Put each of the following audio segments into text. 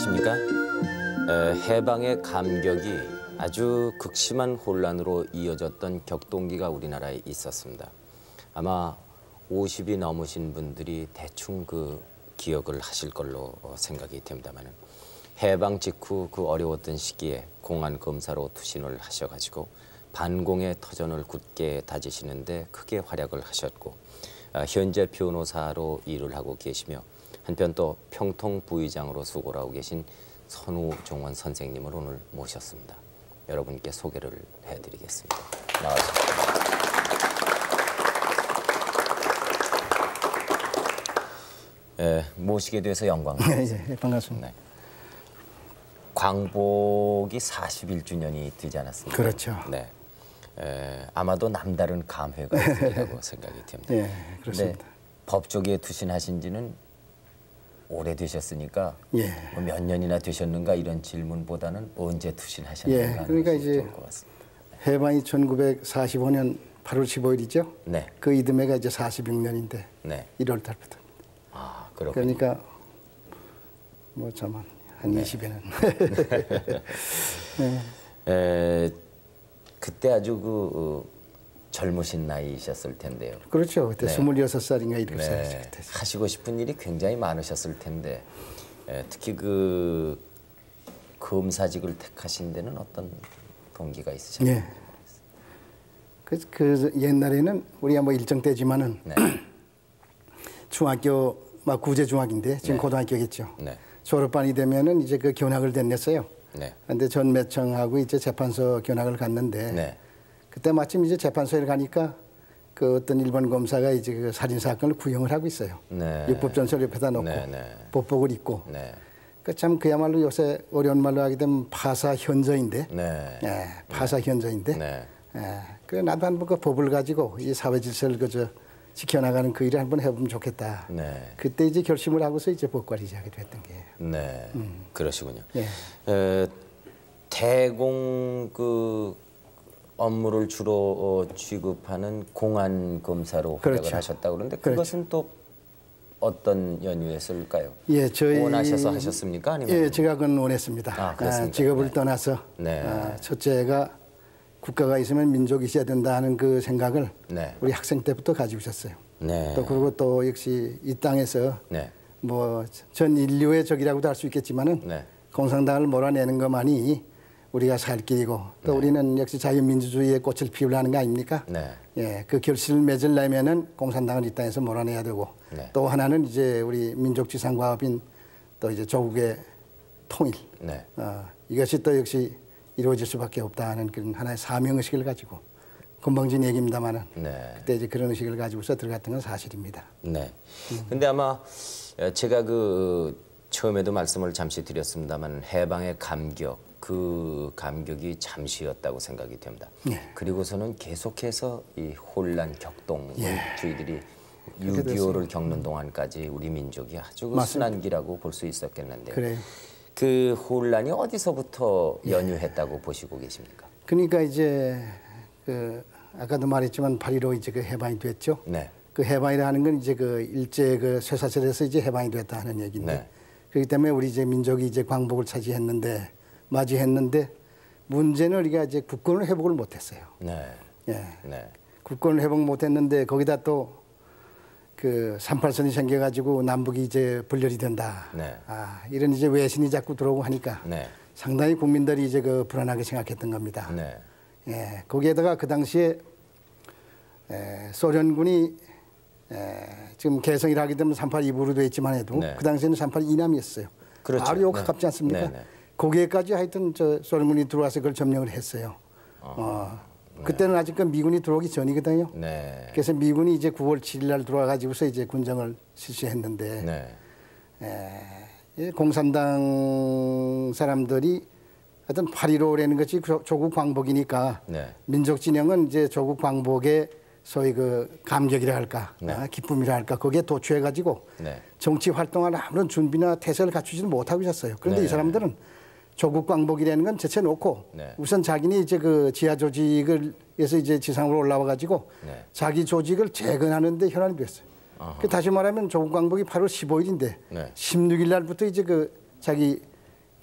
안녕하십니까? 해방의 감격이 아주 극심한 혼란으로 이어졌던 격동기가 우리나라에 있었습니다. 아마 50이 넘으신 분들이 대충 그 기억을 하실 걸로 생각이 됩니다만, 해방 직후 그 어려웠던 시기에 공안 검사로 투신을 하셔가지고 반공의 터전을 굳게 다지시는데 크게 활약을 하셨고, 현재 변호사로 일을 하고 계시며 한편 또 평통 부의장으로 수고를 하고 계신 선우종원 선생님을 오늘 모셨습니다. 여러분께 소개를 해드리겠습니다. 나와주십시오. 모시게 돼서 영광입니다. 네, 반갑습니다. 네. 광복이 41주년이 되지 않았습니까? 그렇죠. 네. 아마도 남다른 감회가 있으리라고 생각이 됩니다. 네, 그렇습니다. 법조계에 투신하신 지는 오래되셨으니까 예. 몇 년이나 되셨는가 이런 질문보다는 언제 투신하셨는가 예, 그러니까 이제 좋을 것 같습니다. 해방이 1945년 8월 15일이죠. 네. 그 이듬해가 이제 46년인데 네. 1월 달부터. 아, 그렇군요. 그러니까 뭐 참 한 네. 20여년. 네. 그때 아주 젊으신 나이셨을 텐데요. 그렇죠. 그때 네. 26살인가 7살이죠. 네. 그때. 하시고 싶은 일이 굉장히 많으셨을 텐데, 특히 그 검사직을 택하신 데는 어떤 동기가 있으셨나요? 예. 그 옛날에는 우리가 뭐 일정 때지만은 네. 중학교 막 구제 중학인데 지금 네. 고등학교겠죠. 네. 졸업반이 되면은 이제 그 견학을 됐냈어요. 네. 근데 전매청하고 이제 재판소 견학을 갔는데 네. 그때 마침 이제 재판소에 가니까 그 어떤 일본 검사가 이제 그 살인 사건을 구형을 하고 있어요. 네. 육법전설 옆에다 놓고 네. 네. 법복을 입고. 네. 그 참 그야말로 요새 어려운 말로 하게 되면 파사 현저인데. 네. 예, 파사 현저인데. 네. 예, 그래 나도 한번 그 법을 가지고 이 사회 질서를 그저 지켜나가는 그 일을 한번 해보면 좋겠다. 네. 그때 이제 결심을 하고서 이제 법관이지 하게 됐던 게. 네. 그러시군요. 예. 대공 그 업무를 주로 취급하는 공안 검사로 활약을 그렇죠. 하셨다고 그러는데 그렇죠. 그것은 또 어떤 연유였을까요? 예, 저희 원하셔서 하셨습니까? 아니면 예, 제가 그건 원했습니다. 아, 그렇습니까? 직업을 네. 떠나서 네. 첫째가 국가가 있으면 민족이 있어야 된다 하는 그 생각을 네. 우리 학생 때부터 가지고 있었어요. 네. 또 그리고 또 역시 이 땅에서 네. 뭐 전 인류의 적이라고도 할 수 있겠지만은 네. 공산당을 몰아내는 것만이 우리가 살 길이고 또 우리는 역시 자유민주주의의 꽃을 피우려는 거 아닙니까? 네. 예, 그 결실을 맺으려면은 공산당을 이 땅에서 몰아내야 되고 네. 또 하나는 이제 우리 민족지상과업인 또 이제 조국의 통일. 네. 이것이 또 역시 이루어질 수밖에 없다 하는 그런 하나의 사명의식을 가지고 건방진 얘기입니다만은 네. 그때 이제 그런 의식을 가지고서 들어갔던 건 사실입니다. 네. 근데 아마 제가 그 처음에도 말씀을 잠시 드렸습니다만 해방의 감격, 그 감격이 잠시였다고 생각이 됩니다. 네. 그리고서는 계속해서 이 혼란, 격동을 예. 저희들이 그렇게 6.25를 겪는 동안까지 우리 민족이 아주 그 순환기라고 볼 수 있었겠는데요. 그래요. 그 혼란이 어디서부터 연유했다고 보시고 계십니까? 그러니까 이제 그 아까도 말했지만 8.15 이제 그 해방이 됐죠. 네. 그 해방이라 하는 건 이제 그 일제 그 쇠사슬에서 이제 해방이 됐다 하는 얘기인데 네. 그렇기 때문에 우리 이제 민족이 이제 광복을 맞이했는데 문제는 우리가 이제 국권을 회복을 못했어요. 네. 예. 네. 국권을 회복 못했는데 거기다 또 그 38선이 생겨가지고 남북이 이제 분열이 된다. 네. 이런 이제 외신이 자꾸 들어오고 하니까 네. 상당히 국민들이 이제 그 불안하게 생각했던 겁니다. 네. 예, 거기에다가 그 당시에 소련군이 지금 개성이라 하게 되면 382부로 되어 있지만 해도 네. 그 당시에는 382남이었어요. 그렇죠. 바로 요 네. 가깝지 않습니까? 네, 네. 거기에까지 하여튼 저 소련군이 들어와서 그걸 점령을 했어요. 그때는 아직 그 미군이 들어오기 전이거든요. 네. 그래서 미군이 이제 9월 7일 날 들어와가지고서 이제 군정을 실시했는데 네. 공산당 사람들이 하여튼 8.15라는 것이 조국 광복이니까 네. 민족 진영은 이제 조국 광복의 소위 그 감격이라 할까, 네. 기쁨이라 할까, 거기에 도취해가지고 네. 정치 활동할 아무런 준비나 태세를 갖추지는 못하고 있었어요. 그런데 네. 이 사람들은 조국 광복이라는 건 제쳐놓고 네. 우선 자기는 이제 그 지하 조직을에서 이제 지상으로 올라와가지고 네. 자기 조직을 재건하는데 혈안이 됐어요. 그 다시 말하면 조국 광복이 8월 15일인데 네. 16일 날부터 이제 그 자기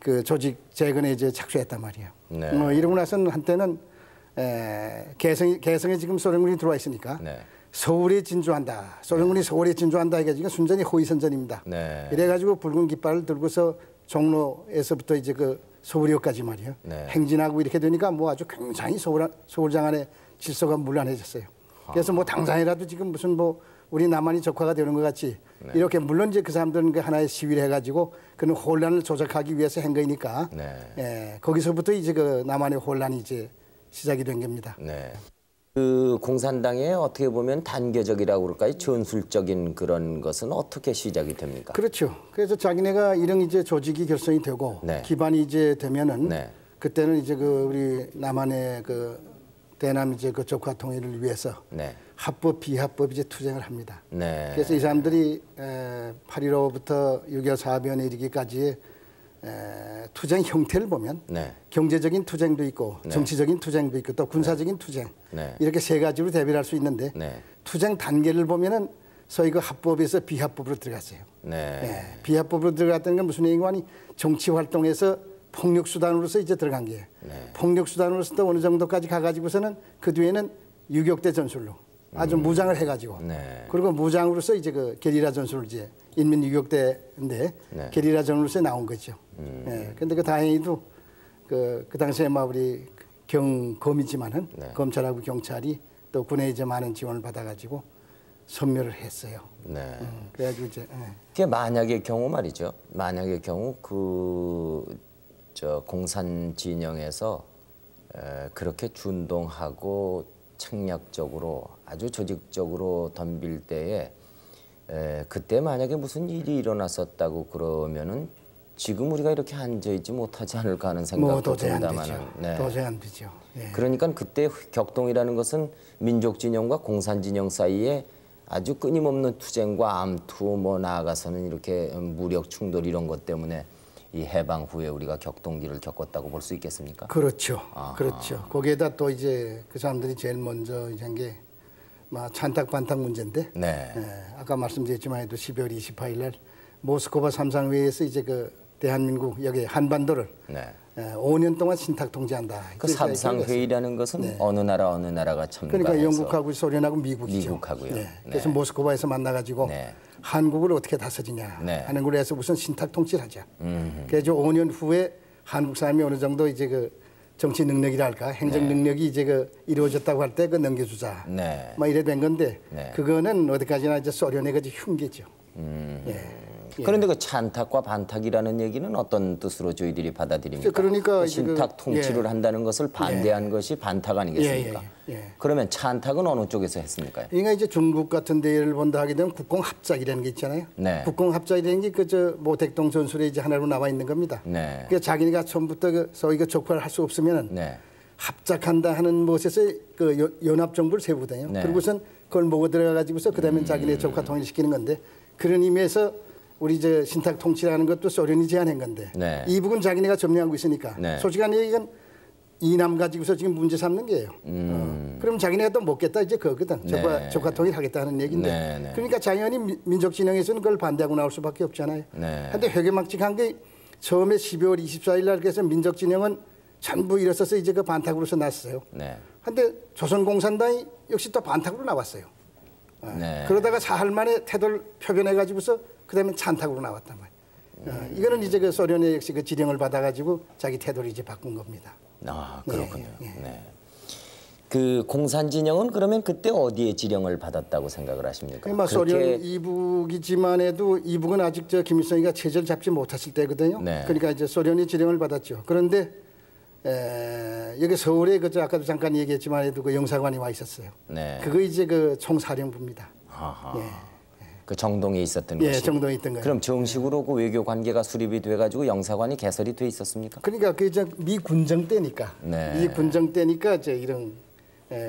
그 조직 재건에 이제 착수했단 말이에요. 네. 이러고 나서는 한때는 개성에 지금 소련군이 들어와 있으니까 네. 서울에 진주한다. 소련군이 서울에 진주한다 해가지고 순전히 호위선전입니다. 네. 이래가지고 붉은 깃발을 들고서 종로에서부터 이제 그 서울역까지 말이에요. 네. 행진하고 이렇게 되니까 뭐 아주 굉장히 서울장 안에 질서가 문란해졌어요. 그래서 뭐 당장이라도 지금 무슨 뭐 우리 남한이 적화가 되는 것 같이 이렇게 물론 이제 그 사람들은 그 하나의 시위를 해가지고 그런 혼란을 조작하기 위해서 한 거니까 거기서부터 이제 그 남한의 혼란이 이제 시작이 된 겁니다. 네. 그 공산당의 어떻게 보면 단계적이라고 그럴까요? 전술적인 그런 것은 어떻게 시작이 됩니까? 그렇죠. 그래서 자기네가 이런 이제 조직이 결성이 되고 기반이 이제 되면은 그때는 이제 그 우리 남한의 그 대남 이제 그 적화 통일을 위해서 합법 비합법 이제 투쟁을 합니다. 그래서 이 사람들이 8.15부터 6.25 사변에 이르기까지의 투쟁 형태를 보면 경제적인 투쟁도 있고 정치적인 투쟁도 있고 또 군사적인 투쟁 이렇게 세 가지로 대별할 수 있는데 투쟁 단계를 보면은 소위 그 합법에서 비합법으로 들어갔어요. 비합법으로 들어갔다는 건 무슨 얘기냐니 정치 활동에서 폭력 수단으로서 이제 들어간 게 폭력 수단으로서 또 어느 정도까지 가가지고서는 그 뒤에는 유격대 전술로 아주 무장을 해가지고 그리고 무장으로서 이제 그 게리라 전술을 이제 인민 유격대인데 게리라 전술로서 나온 거죠. 근데 그 다행히도 그 당시에 막 우리 검이지만은 검찰하고 경찰이 또 군에 이제 많은 지원을 받아가지고 섬멸을 했어요. 그래가지고 이제 그게 만약의 경우 말이죠. 만약의 경우 공산 진영에서 그렇게 준동하고 책략적으로 아주 조직적으로 덤빌 때에 그때 만약에 무슨 일이 일어났었다고 그러면은 지금 우리가 이렇게 앉아있지 못하지 않을까 하는 생각도 듭니다만은. 도저히 안 되죠. 그러니까 그때 격동이라는 것은 민족 진영과 공산 진영 사이에 아주 끊임없는 투쟁과 암투 뭐 나아가서는 이렇게 무력 충돌 이런 것 때문에 이 해방 후에 우리가 격동기를 겪었다고 볼 수 있겠습니까? 그렇죠. 그렇죠. 거기에다 또 이제 그 사람들이 제일 먼저 이제 한 게 찬탁 반탁 문제인데 아까 말씀드렸지만 해도 12월 28일 날 모스크바 삼상회의에서 이제 그 대한민국 여기 한반도를 5년 동안 신탁 통제한다. 그 삼상회의라는 것은 어느 나라가 참가해서 그러니까 영국하고 소련하고 미국이죠. 미국하고요. 그래서 모스크바에서 만나가지고 한국을 어떻게 다스리냐 하는 걸로 해서 우선 신탁 통치를 하자. 그래서 5년 후에 한국 사람이 어느 정도 이제 그 정치 능력이랄까 행정 능력이 이제 그 이루어졌다고 할 때 그 넘겨주자. 뭐 이래 된 건데 그거는 어디까지나 이제 소련의 그 흉계죠. 그런데 그 찬탁과 반탁이라는 얘기는 어떤 뜻으로 저희들이 받아들입니까? 그러니까 그 신탁 통치를 한다는 것을 반대한 것이 반탁 아니겠습니까? 그러면 찬탁은 어느 쪽에서 했습니까? 그러니까 이제 중국 같은 데를 본다 하게 되면 국공합작이라는 게 있잖아요. 국공합작이라는 게 그저 모택동 전술에 이제 하나로 나와 있는 겁니다. 그러니까 자기네가 처음부터 그 소위 그 적화를 할 수 없으면은 합작한다 하는 것에서 그 연합 정부를 세우거든요. 그리고선 그걸 먹어 들어가 가지고서 그다음에 자기네 적화 통일시키는 건데 그런 의미에서 우리 이제 신탁 통치라는 것도 소련이 제안한 건데 이북은 자기네가 점령하고 있으니까 솔직한 얘기는 이남 가지고서 지금 문제 삼는 게예요. 그럼 자기네가 또 먹겠다 이제 그거거든. 적화 통일하겠다는 얘기인데 그러니까 당연히 민족 진영에서는 그걸 반대하고 나올 수밖에 없잖아요. 그런데 회개막직한 게 처음에 12월 24일 날 그래서 민족 진영은 전부 일어서서 이제 그 반탁으로서 났어요. 그런데 조선공산당이 역시 또 반탁으로 나왔어요. 그러다가 사흘 만에 태도를 표변해 가지고서 그다음에 찬탁으로 나왔단 말이에요. 이거는 이제 그 소련의 역시 그 지령을 받아가지고 자기 태도를 이제 바꾼 겁니다. 그렇군요. 그 공산 진영은 그러면 그때 어디에 지령을 받았다고 생각을 하십니까? 그러니까 소련 이북이지만 해도 이북은 아직 저 김일성이가 체제를 잡지 못했을 때거든요. 그러니까 이제 소련이 지령을 받았죠. 그런데 여기 서울에 그 아까도 잠깐 얘기했지만 해도 그 영사관이 와 있었어요. 그거 이제 그 총사령부입니다. 그 정동에 있었던 것이. 정동에 있던 거예요. 그럼 정식으로 그 외교 관계가 수립이 돼가지고 영사관이 개설이 돼 있었습니까? 그러니까 그 이제 미 군정 때니까. 미 군정 때니까 이제 이런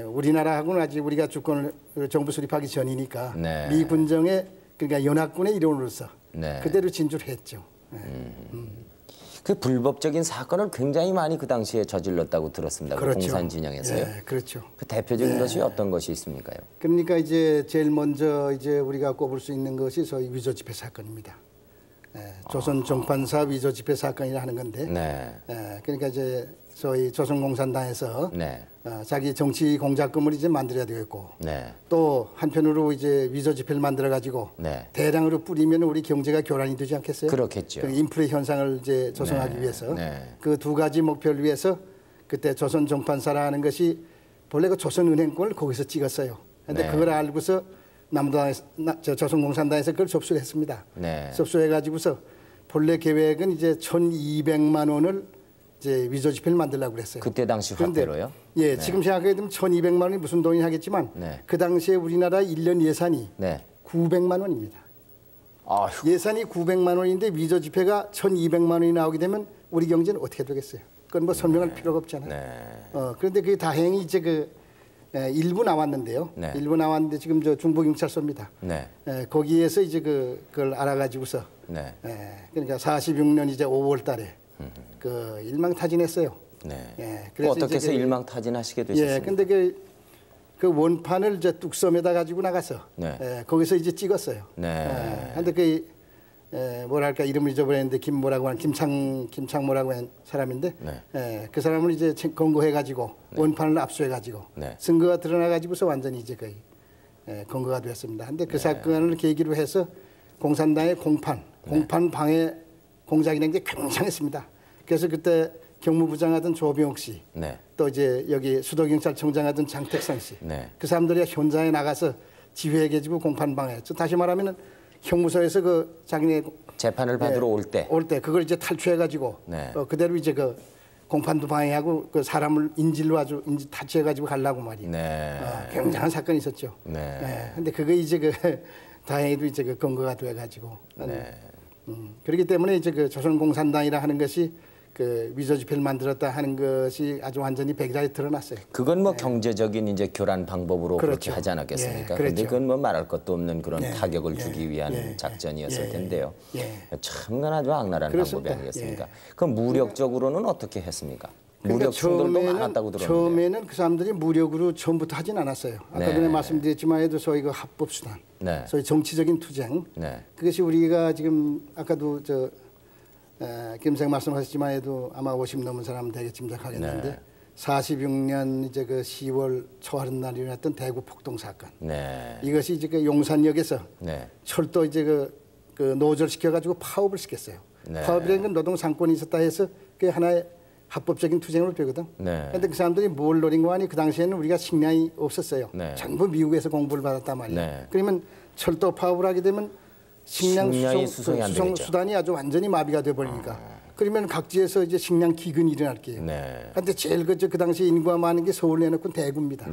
우리나라하고는 아직 우리가 주권을 정부 수립하기 전이니까 미 군정의 그러니까 연합군의 일원으로서 그대로 진주를 했죠. 그 불법적인 사건을 굉장히 많이 그 당시에 저질렀다고 들었습니다. 그 공산 진영에서요. 그렇죠. 그 대표적인 것이 어떤 것이 있습니까요? 그러니까 이제 제일 먼저 이제 우리가 꼽을 수 있는 것이 소위 위조 집회 사건입니다. 조선 정판사 위조 집회 사건이라 하는 건데, 그러니까 이제 소위 조선공산당에서 자기 정치 공작금을 이제 만들어야 되겠고, 또 한편으로 이제 위조 집회를 만들어 가지고 대량으로 뿌리면 우리 경제가 교란이 되지 않겠어요? 그렇겠죠. 그 인플레 현상을 이제 조성하기 위해서 그 두 가지 목표를 위해서 그때 조선 정판사라는 것이 본래 그 조선은행권을 거기서 찍었어요. 그런데 그걸 알고서 조선공산당에서 그걸 접수를 했습니다. 접수해가지고서 본래 계획은 이제 1,200만 원을 이제 위조 지폐를 만들려고 그랬어요. 그때 당시 화폐로요? 예, 지금 생각해 보면 1,200만 원이 무슨 돈이 하겠지만 그 당시에 우리나라 1년 예산이 900만 원입니다. 아휴. 예산이 900만 원인데 위조 지폐가 1,200만 원이 나오게 되면 우리 경제는 어떻게 되겠어요? 그건 뭐 설명할 필요가 없잖아요. 그런데 그게 다행히 이제 일부 나왔는데요. 일부 나왔는데 지금 저 중부경찰서입니다. 거기에서 이제 그걸 알아가지고서 그러니까 46년 이제 5월달에 그 일망타진했어요. 그래서 어떻게 해서 일망타진하시게 되셨습니까? 근데 그 원판을 이제 뚝섬에다 가지고 나가서 거기서 이제 찍었어요. 근데 뭐랄까 이름을 잊어버렸는데 김뭐라고 하는 김창모라고 하는 사람인데 그 사람을 이제 검거해 가지고 원판을 압수해 가지고 증거가 드러나 가지고서 완전히 이제 거의 검거가 되었습니다. 근데 그 사건을 계기로 해서 공산당의 공판 방해 공작이라는 게 굉장했습니다. 그래서 그때 경무부장 하던 조병옥 씨, 또 이제 여기 수도경찰청장 하던 장택상 씨, 그 사람들이 현장에 나가서 지휘해가지고 공판 방해. 다시 말하면은 형무소에서 그 자기네 재판을 받으러 올 때 그걸 이제 탈취해가지고 그대로 이제 그 공판도 방해하고 그 사람을 인질로 아주 탈취해가지고 가려고 말이에요. 굉장한 사건이 있었죠. 근데 그게 이제 다행히도 이제 그 검거가 돼가지고. 그렇기 때문에 이제 그 조선공산당이라 하는 것이 그 위조 지폐를 만들었다 하는 것이 아주 완전히 백일하에 드러났어요. 그건 뭐 경제적인 이제 교란 방법으로 그렇게 하지 않았겠습니까? 그런데 그건 뭐 말할 것도 없는 그런 타격을 주기 위한 작전이었을 텐데요. 참 아주 악랄한 방법이 아니겠습니까? 그럼 무력적으로는 어떻게 했습니까? 그러니까 무력 충돌도 많았다고 들었는데. 처음에는 그 사람들이 무력으로 처음부터 하진 않았어요. 아까 전에 말씀드렸지만 해도 소위 그 합법수단, 소위 정치적인 투쟁. 그것이 우리가 지금 아까도 김생 말씀하셨지만 해도 아마 50 넘은 사람은 되게 짐작하겠는데 46년 이제 그 10월 초하룻 날 일어났던 대구 폭동 사건. 이것이 이제 그 용산역에서 철도 이제 그 노절시켜 가지고 파업을 시켰어요. 파업이라는 건 노동 상권이 있었다 해서 그게 하나의 합법적인 투쟁으로 되거든. 그런데 그 사람들이 뭘 노린 거 아니? 그 당시에는 우리가 식량이 없었어요. 전부 미국에서 공부를 받았단 말이에요. 그러면 철도 파업을 하게 되면 식량 수단이 아주 완전히 마비가 돼버리니까. 그러면 각지에서 이제 식량 기근이 일어날 게요. 그런데 제일 그 당시 인구가 많은 게 서울 내놓고 대구입니다.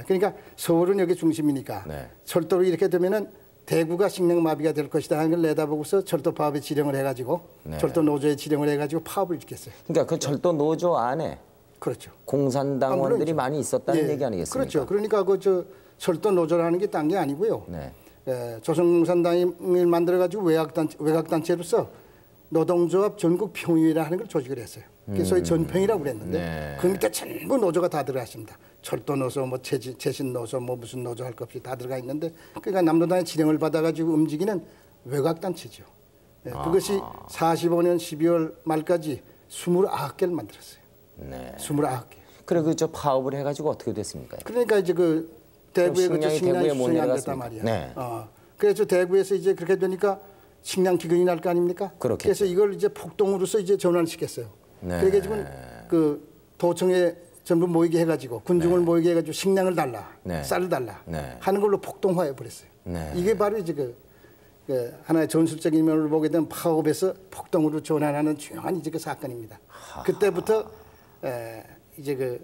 그러니까 서울은 여기 중심이니까 철도로 이렇게 되면은 대구가 식량 마비가 될 것이다 하는 걸 내다보고서 철도 파업에 지령을 해가지고 철도 노조에 지령을 해가지고 파업을 일으켰어요. 그러니까 그 철도 노조 안에 그렇죠. 공산당원들이 많이 있었다는 얘기 아니겠습니까? 그렇죠. 그러니까 철도 노조라는 게 딴 게 아니고요. 조선공산당을 만들어가지고 외곽단체로서 노동조합 전국 평의회라 하는 걸 조직을 했어요. 그래서 소위 전평이라고 그랬는데 그 밑에 전부 노조가 다 들어가 있습니다. 철도 노조, 뭐 재신 노조, 뭐 무슨 노조 할 것 없이 다 들어가 있는데 그러니까 남노당의 지령을 받아가지고 움직이는 외곽단체죠. 그것이 45년 12월 말까지 29개를 만들었어요. 29개. 그래 저 파업을 해가지고 어떻게 됐습니까? 그러니까 이제 대구에 식량이 수송이 안 됐단 말이야. 그래서 대구에서 이제 그렇게 되니까 식량 기근이 날 거 아닙니까? 그래서 이걸 이제 폭동으로서 이제 전환을 시켰어요. 그러니까 지금 그 도청에 전부 모이게 해가지고 군중을 모이게 해가지고 식량을 달라, 쌀을 달라 하는 걸로 폭동화해 버렸어요. 이게 바로 이제 하나의 전술적인 면을 보게 되면 파업에서 폭동으로 전환하는 중요한 이제 그 사건입니다. 그때부터 이제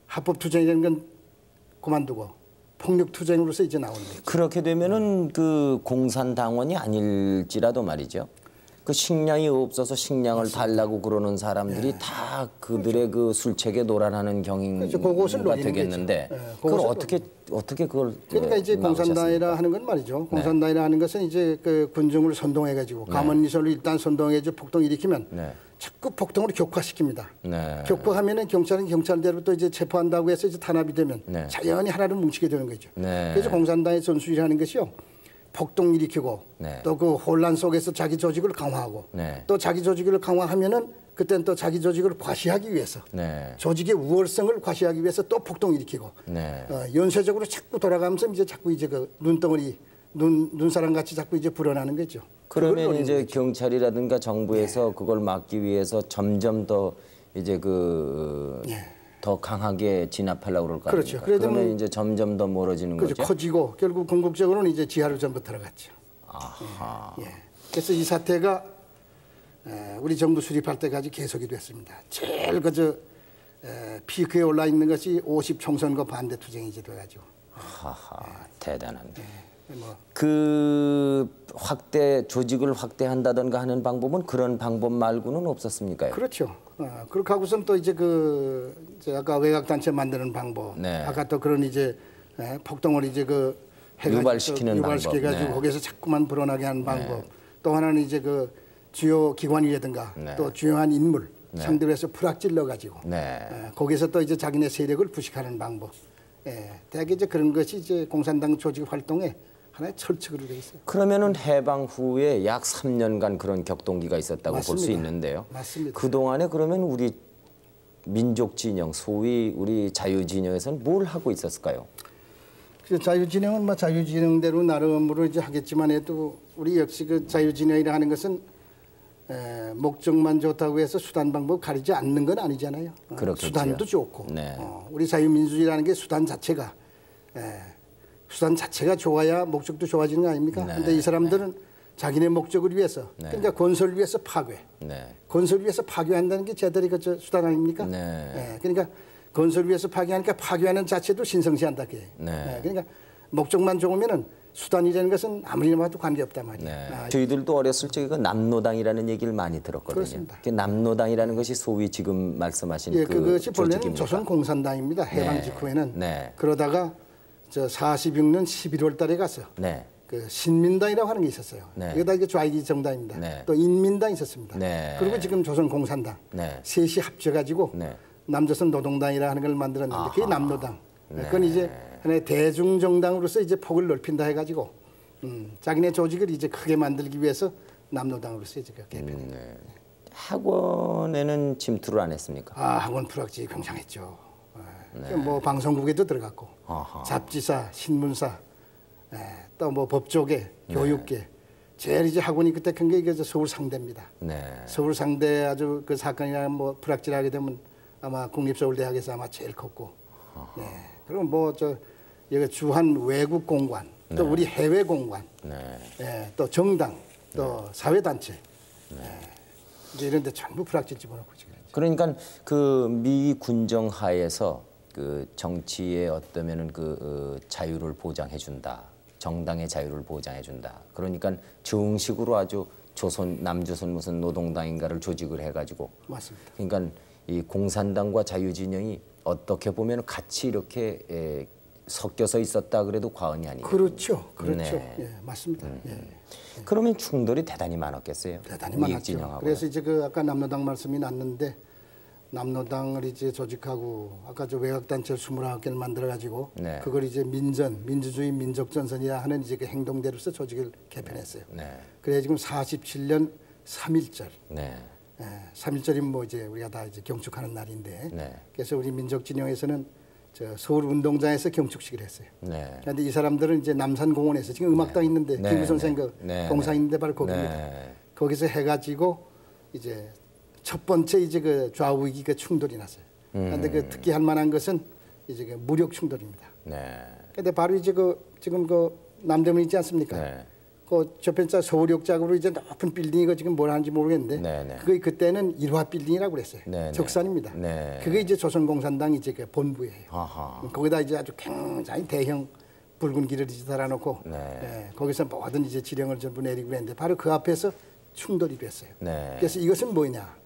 합법 투쟁이라는 건 그만두고. 폭력 투쟁으로서 이제 나오는 거죠. 그렇게 되면은 그 공산당원이 아닐지라도 말이죠. 그 식량이 없어서 식량을 달라고 그러는 사람들이 다 그들의 그 술책에 놀아나는 경위가 되겠는데 그걸 어떻게 그걸 그러니까 이제 공산당이라 하는 건 말이죠. 공산당이라 하는 것은 이제 그 군중을 선동해 가지고 감언이설로 일단 선동해 가지고 폭동 일으키면 자꾸 폭동으로 격화시킵니다. 격화하면은 경찰은 경찰대로 또 이제 체포한다고 해서 이제 탄압이 되면 자연히 하나로 뭉치게 되는 거죠. 그래서 공산당의 전술이라는 것이요. 폭동 일으키고 네. 또 그 혼란 속에서 자기 조직을 강화하고 네. 또 자기 조직을 강화하면은 그때는 또 자기 조직을 과시하기 위해서 네. 조직의 우월성을 과시하기 위해서 또 폭동 일으키고 네. 연쇄적으로 자꾸 돌아가면서 이제 자꾸 이제 그 눈덩어리 눈사람 같이 자꾸 이제 불어나는 거죠. 그러면 이제 경찰이라든가 정부에서 네. 그걸 막기 위해서 점점 더 이제 그 더 강하게 진압하려고 그럴 거 아닙니까? 그렇죠. 그러면 이제 점점 더 멀어지는 그렇죠. 거죠. 커지고 결국 궁극적으로는 이제 지하로 전부 들어갔죠. 아하. 그래서 이 사태가 우리 정부 수립할 때까지 계속이 됐습니다. 제일 그저 피크에 올라 있는 것이 50 총선거 반대 투쟁이 이제 돼가지고. 하하, 대단하네. 뭐. 그 조직을 확대한다던가 하는 방법은 그런 방법 말고는 없었습니까요? 그렇죠. 그렇게 하고선 또 이제 이제 아까 외곽 단체 만드는 방법, 네. 아까 또 그런 이제 폭동을 이제 유발시키는 유발시켜가지고 네. 거기서 자꾸만 불어나게 하는 방법. 네. 또 하나는 이제 주요 기관이라든가 네. 또 중요한 인물 네. 상대로 해서 불악질러 가지고 네. 거기서 또 이제 자기네 세력을 부식하는 방법. 대개 이제 그런 것이 이제 공산당 조직 활동의 하나의 철칙으로 되어 있어요. 그러면은 해방 후에 약 3년간 그런 격동기가 있었다고 볼 수 있는데요. 맞습니다. 그 동안에 그러면 우리 민족 진영, 소위 우리 자유 진영에서는 뭘 하고 있었을까요? 자유 진영은 뭐 자유 진영대로 나름으로 이제 하겠지만 해도 우리 역시 그 자유 진영이라 하는 것은 목적만 좋다고 해서 수단 방법 가리지 않는 건 아니잖아요. 그렇겠죠. 수단도 좋고 네. 우리 자유민주주의라는 게 수단 자체가 좋아야 목적도 좋아지는 거 아닙니까? 그런데 이 사람들은 자기네 목적을 위해서 그러니까 건설을 위해서 파괴, 건설을 위해서 파괴한다는 게 제들이 그 수단 아닙니까? 그러니까 건설을 위해서 파괴하니까 파괴하는 자체도 신성시한다. 그러니까 목적만 좋으면은 수단이라는 것은 아무리 봐도 관계없단 말이에요. 저희들도 어렸을 적에 그 남노당이라는 얘기를 많이 들었거든요. 그렇습니다. 남노당이라는 것이 소위 지금 말씀하신 그것이 본래는 조직입니까? 조선공산당입니다. 해방 직후에는. 그러다가 46년 11월 달에 가서 그 신민당이라고 하는 게 있었어요. 이게 다 좌익 정당입니다. 또 인민당이 있었습니다. 그리고 지금 조선공산당 셋이 합쳐가지고 남조선 노동당이라 하는 걸 만들었는데 그게 남노당. 그건 이제 하나의 대중정당으로서 이제 폭을 넓힌다 해가지고 자기네 조직을 이제 크게 만들기 위해서 남노당으로서 이제 개편했다. 학원에는 침투를 안 했습니까? 학원 불학지 굉장했죠. 뭐 방송국에도 들어갔고 잡지사, 신문사, 또 뭐 법조계, 교육계. 제일 이제 학원이 그때 큰 게 이게 서울 상대입니다. 서울 상대 아주 그 사건이나 뭐 불학질하게 되면 아마 국립서울대학에서 아마 제일 컸고. 그리고 뭐 여기 주한 외국 공관, 또 우리 해외 공관, 또 정당, 또 사회단체, 이제 이런 데 전부 불학질 집어넣고 지금. 그러니까 그 미 군정 하에서 그 정치의 어떠면은 그 자유를 보장해 준다. 정당의 자유를 보장해 준다. 그러니까 정식으로 아주 남조선 무슨 노동당인가를 조직을 해 가지고 맞습니다. 그러니까 이 공산당과 자유진영이 어떻게 보면 같이 이렇게 섞여서 있었다 그래도 과언이 아니에요. 그렇죠. 맞습니다. 그러면 충돌이 대단히 많았겠어요. 대단히 많았죠. 그래서 이제 아까 남노당 말씀이 났는데 남노당을 이제 조직하고 아까 외곽단체 29개를 만들어 가지고 그걸 이제 민주주의 민족전선이라 하는 이제 그 행동대로서 조직을 개편했어요. 그래 지금 47년 3.1절. 3.1절이 뭐 이제 우리가 다 이제 경축하는 날인데 그래서 우리 민족진영에서는 서울 운동장에서 경축식을 했어요. 그런데 이 사람들은 이제 남산공원에서 지금 음악당 있는데 김구 선생 그 공사 있는데 바로 거기입니다. 거기서 해가지고 이제 첫 번째 이제 그 좌우익이 그 충돌이 났어요. 그런데 그 특히 할 만한 것은 이제 그 무력 충돌입니다. 그런데 바로 이제 지금 남대문 있지 않습니까? 그 저편자 서울역작으로 이제 높은 빌딩이 지금 뭘 하는지 모르겠는데 그게 그때는 일화 빌딩이라고 그랬어요. 적산입니다. 그게 이제 조선공산당 이제 그 본부예요. 거기다 이제 아주 굉장히 대형 붉은 길을 이제 달아놓고 거기서 모든 이제 지령을 전부 내리고 그랬는데 바로 그 앞에서 충돌이 됐어요. 그래서 이것은 뭐냐?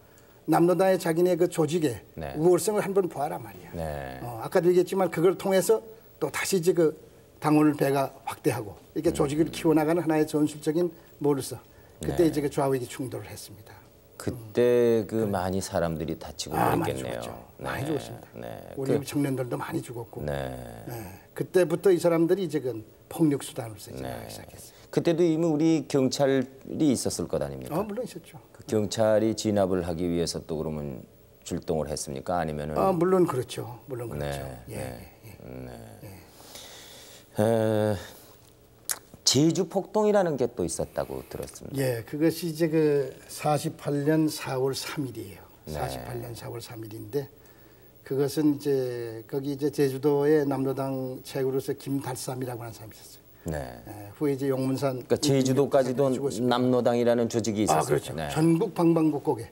남노당의 자기네 그 조직의 우월성을 한번 봐라 말이야. 아까도 얘기했지만 그걸 통해서 또 다시 이제 그 당원을 배가 확대하고 이렇게 조직을 키워나가는 하나의 전술적인 모로서 그때 이제 그 좌우익이 충돌을 했습니다. 그때 그 많이 사람들이 다치고 그랬겠네요. 많이 죽었죠. 많이 죽었습니다. 우리 청년들도 많이 죽었고. 그때부터 이 사람들이 이제 그 폭력 수단을 쓰기 시작했어요. 그때도 이미 우리 경찰이 있었을 것 아닙니까? 물론 있었죠. 그 경찰이 진압을 하기 위해서 또 그러면 출동을 했습니까? 아니면은? 물론 그렇죠. 물론 그렇죠. 네, 예. 네. 네. 제주 폭동이라는 게 또 있었다고 들었습니다. 예, 그것이 이제 그 48년 4월 3일이에요. 네. 48년 4월 3일인데 그것은 이제 거기 이제 제주도의 남로당 최고로서 김달삼이라고 하는 사람이 있었어요. 네. 후에 이제 용문산. 그러니까 제주도까지도 남로당이라는 조직이 있었어요. 그렇죠. 네. 전국 방방곡곡에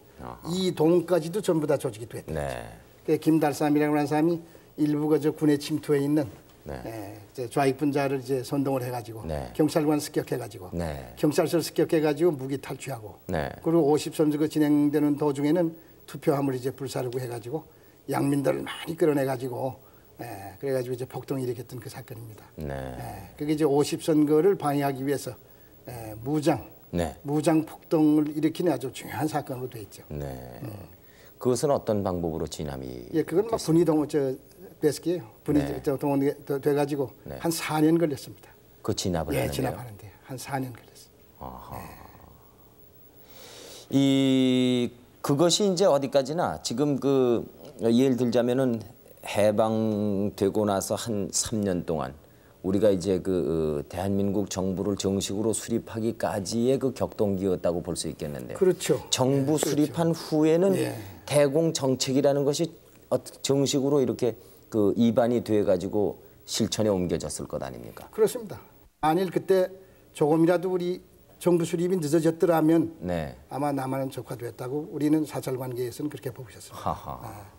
이 동까지도 전부 다 조직이 됐다. 네. 김달삼이라고 하는 사람이 일부가 저 군의 침투에 있는 이제 좌익분자를 이제 선동을 해가지고 경찰관 습격해가지고 경찰서를 습격해가지고 무기 탈취하고 그리고 50선거가 진행되는 도중에는 투표함을 이제 불사르고 해가지고 양민들을 많이 끌어내가지고 그래가지고 이제 폭동을 일으켰던 그 사건입니다. 그게 이제 50선거를 방해하기 위해서 무장 폭동을 일으키는 아주 중요한 사건으로 돼 있죠. 그것은 어떤 방법으로 진압이? 예, 그건 막 분위 동원 베스키예요. 분위 동원 돼가지고 한 4년 걸렸습니다. 그 진압을 하는데요? 진압하는데 한 4년 걸렸어요. 그것이 이제 어디까지나 지금 그 예를 들자면은 해방되고 나서 한 3년 동안 우리가 이제 그 대한민국 정부를 정식으로 수립하기까지의 그 격동기였다고 볼 수 있겠는데요. 그렇죠. 정부 수립한 후에는 대공 정책이라는 것이 정식으로 이렇게 그 입안이 돼 가지고 실천에 옮겨졌을 것 아닙니까? 그렇습니다. 만일 그때 조금이라도 우리 정부 수립이 늦어졌더라면 아마 남한은 적화됐다고 우리는 사찰 관계에서는 그렇게 보고 있었습니다.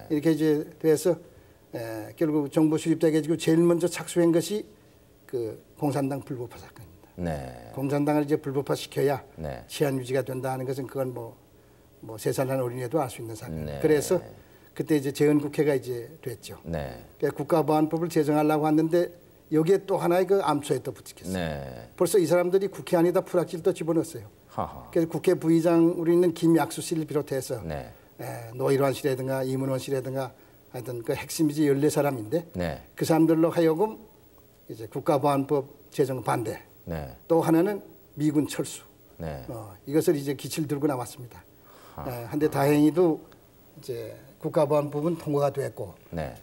이렇게 이제 돼서 결국 정부 수립되게 해지고 제일 먼저 착수한 것이 그 공산당 불법화 사건입니다. 공산당을 이제 불법화 시켜야 치안 유지가 된다는 것은 그건 뭐 3살 난 어린애도 알 수 있는 사건. 그래서 그때 이제 재헌국회가 이제 됐죠. 그러니까 국가보안법을 제정하려고 하는데 여기에 또 하나의 그 암초에 또 붙였어요. 벌써 이 사람들이 국회 안에다 프락지를 또 집어넣었어요. 그래서 국회 부의장 우리는 김약수 씨를 비롯해서 노일환 씨라든가 이문원 씨라든가 하여튼 그 핵심이지 14사람인데 그 사람들로 하여금 이제 국가보안법 제정 반대. 또 하나는 미군 철수. 이것을 이제 기치를 들고 나왔습니다. 한데 다행히도 이제 국가보안법은 통과가 됐고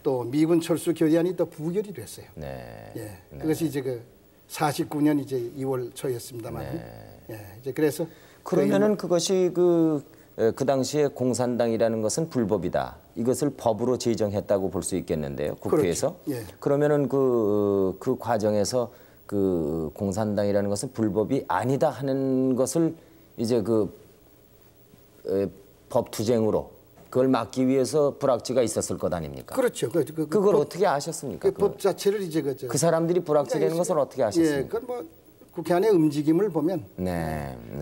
또 미군 철수 결의안이 또 부결이 됐어요. 그것이 이제 그 49년 이제 2월 초였습니다만. 이제 그래서 그러면은 그것이 그 당시에 공산당이라는 것은 불법이다. 이것을 법으로 제정했다고 볼 수 있겠는데요. 국회에서. 그렇죠. 그러면은 그 과정에서 그 공산당이라는 것은 불법이 아니다 하는 것을 이제 그 법 투쟁으로 그걸 막기 위해서 불악지가 있었을 것 아닙니까? 그렇죠. 그걸 어떻게 아셨습니까? 그 법 자체를 이제 그 사람들이 불악지라는 것을 어떻게 아셨습니까? 그건 뭐 국회 안의 움직임을 보면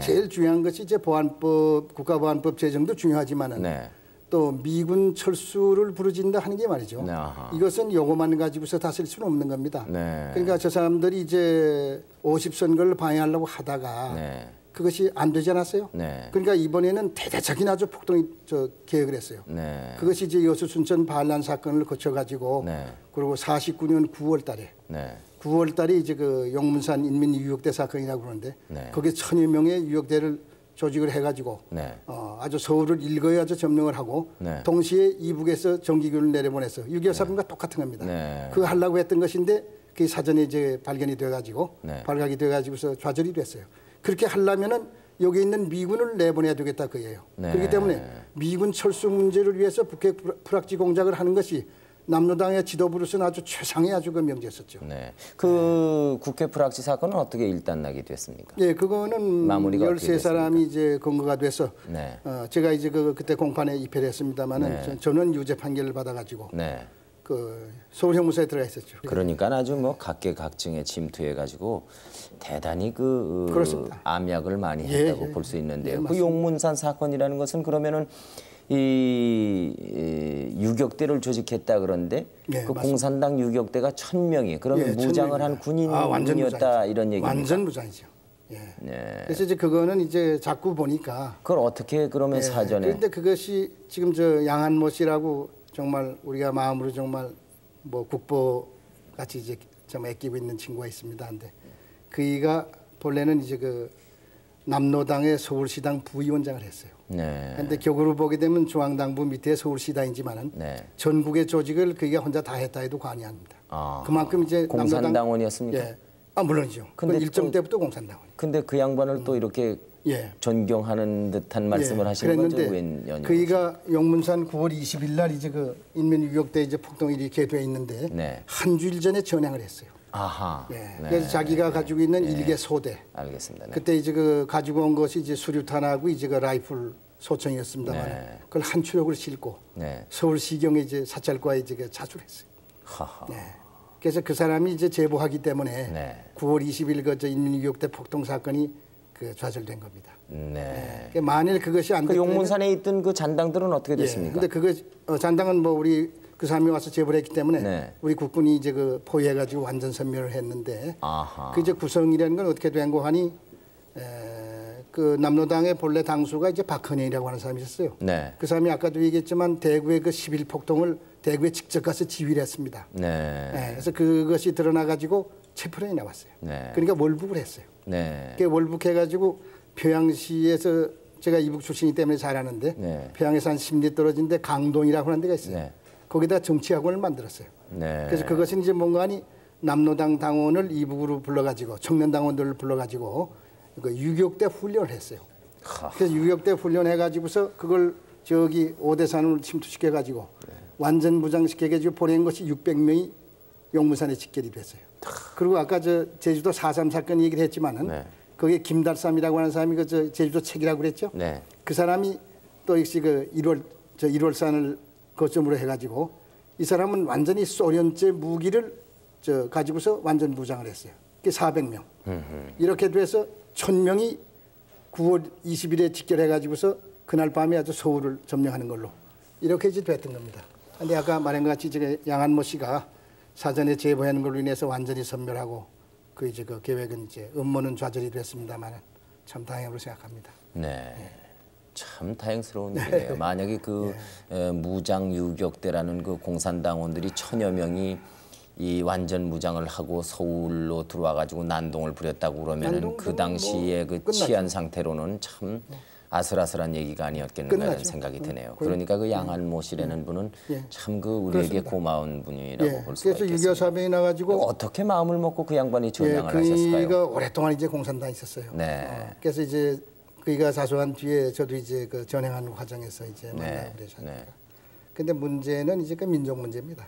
제일 중요한 것이 이제 보안법, 국가보안법 제정도 중요하지만은 또 미군 철수를 부르진다 하는 게 말이죠. 이것은 요거만 가지고서 다쓸 수는 없는 겁니다. 그러니까 저 사람들이 이제 50선거를 방해하려고 하다가 그것이 안 되지 않았어요? 그러니까 이번에는 대대적인 아주 폭동이 계획을 했어요. 그것이 이제 여수 순천 반란 사건을 거쳐가지고 그리고 49년 9월 달에 9월 달에 이제 그 용문산 인민 유역대 사건이라고 그러는데 거기에 1000여 명의 유역대를 조직을 해가지고 아주 서울을 일거에 아주 점령을 하고 동시에 이북에서 정기군을 내려보내서 6.25 사건과 똑같은 겁니다. 그거 하려고 했던 것인데 그게 사전에 이제 발견이 돼가지고 발각이 돼가지고서 좌절이 됐어요. 그렇게 하려면은 여기 있는 미군을 내보내야 되겠다 그예요. 그렇기 때문에 미군 철수 문제를 위해서 북핵 불악지 공작을 하는 것이 남로당의 지도부로서는 아주 최상의 아주 그 명제였었죠. 그 국회 불악지 사건은 어떻게 일단락이 됐습니까? 그거는 마무리가 13사람이 이제 검거가 돼서 제가 이제 그때 공판에 입회를 했습니다만은 저는 유죄 판결을 받아가지고 그 서울 형무소에 들어가 있었죠. 그러니까 아주 뭐 각계각층에 침투해가지고 대단히 그렇습니다. 암약을 많이 했다고 볼 수 있는데요. 그 용문산 사건이라는 것은 그러면은 이 유격대를 조직했다 그런데 그 공산당 유격대가 1000명이 그러면 무장을 한 군인이었다 이런 얘기입니다. 완전 무장이죠. 그래서 이제 그거는 이제 자꾸 보니까 그걸 어떻게 그러면 사전에? 그런데 그것이 지금 저 양한모 씨라고 정말 우리가 마음으로 정말 뭐 국보 같이 이제 좀 애끼고 있는 친구가 있습니다. 근데 그이가 본래는 이제 그 남로당의 서울시당 부위원장을 했어요. 네. 그런데 격으로 보게 되면 중앙당부 밑에 서울시당이지만은 네. 전국의 조직을 그가 혼자 다 했다 해도 과언이 아닙니다. 아, 그만큼 이제 공산당원이었습니까? 예. 아 물론이죠. 근데 일정 때부터 공산당원. 근데 그 양반을 또 이렇게 예. 존경하는 듯한 말씀을 하시는 거죠? 웬 그이가 용문산 9월 20일 날 이제 그 인민유격대 이제 폭동일이 개도해 있는데 네. 한 주일 전에 전향을 했어요. 아하. 예. 네. 그래서 자기가 가지고 있는 일개 소대. 알겠습니다. 네. 그때 이제 그 가지고 온 것이 이제 수류탄하고 이제 그 라이플 소총이었습니다만 네. 그걸 한 추력을 싣고 네. 서울시경에 이제 사찰과에 이제 그 자수했어요. 하하. 네. 그래서 그 사람이 이제 제보하기 때문에 네. 9월 20일 그 인민유격대 폭동 사건이 그 좌절된 겁니다. 네. 그러니까 만일 그것이 안 그 됐다면 용문산에 있던 그 잔당들은 어떻게 됐습니까? 근데 그거 잔당은 뭐 우리 그 사람이 와서 제보를 했기 때문에 네. 우리 국군이 이제 그 포위해가지고 완전 섬멸을 했는데 아하. 그 이제 구성이라는 건 어떻게 된 거 하니 그 남로당의 본래 당수가 이제 박헌영이라고 하는 사람이 있었어요. 네. 그 사람이 아까도 얘기했지만 대구의 그 11 폭동을 대구에 직접 가서 지휘를 했습니다. 네. 네. 그래서 그것이 드러나가지고 체포령이 나왔어요. 네. 그러니까 월북을 했어요. 네. 그 월북해가지고 평양시에서 제가 이북 출신이기 때문에 잘 아는데 네. 평양에서 한 10리 떨어진 데 강동이라고 하는 데가 있어요. 네. 거기다 정치학원을 만들었어요. 네. 그래서 그것은 이제 뭔가 하니 남로당 당원을 이북으로 불러가지고 청년 당원들을 불러가지고 그 유격대 훈련을 했어요. 그래서 유격대 훈련해가지고서 그걸 저기 오대산을 침투시켜가지고 완전 무장시켜가지고 보낸 것이 600명이 용문산에 집결이 됐어요. 그리고 아까 저 제주도 4.3 사건 얘기를 했지만은 네. 거기에 김달삼이라고 하는 사람이 그 저 제주도 책이라고 그랬죠. 네. 그 사람이 또 역시 그 1월산을 거점으로 해가지고 이 사람은 완전히 소련제 무기를 저 가지고서 완전 무장을 했어요. 그게 400명. 이렇게 돼서 1000명이 9월 20일에 직결해가지고서 그날 밤에 아주 서울을 점령하는 걸로 이렇게 이제 됐던 겁니다. 근데 아까 말한 것 같이 이제 양한모 씨가 사전에 제보하는 걸로 인해서 완전히 섬멸하고 그 이제 그 계획은 이제 음모는 좌절이 됐습니다만 참 다행으로 생각합니다. 네. 참 다행스러운 일이네요. 만약에 그 무장 유격대라는 그 공산당원들이 1000여 명이 이 완전 무장을 하고 서울로 들어와 가지고 난동을 부렸다고 그러면은 그 당시에 그 치안 상태로는 참 아슬아슬한 얘기가 아니었겠는가 하는 생각이 드네요. 그러니까 그 양한모 씨라는 분은 참 그 우리에게 고마운 분이라고 볼 수가 있겠습니다. 그래서 6.25 나가지고 어떻게 마음을 먹고 그 양반이 전향을 하셨을까요? 그가 오랫동안 이제 공산당에 있었어요. 네. 그래서 이제 그가 자수한 뒤에 저도 이제 그 전향하는 과정에서 이제 만나고 그러셨습니다. 근데 문제는 이제 그 민족 문제입니다.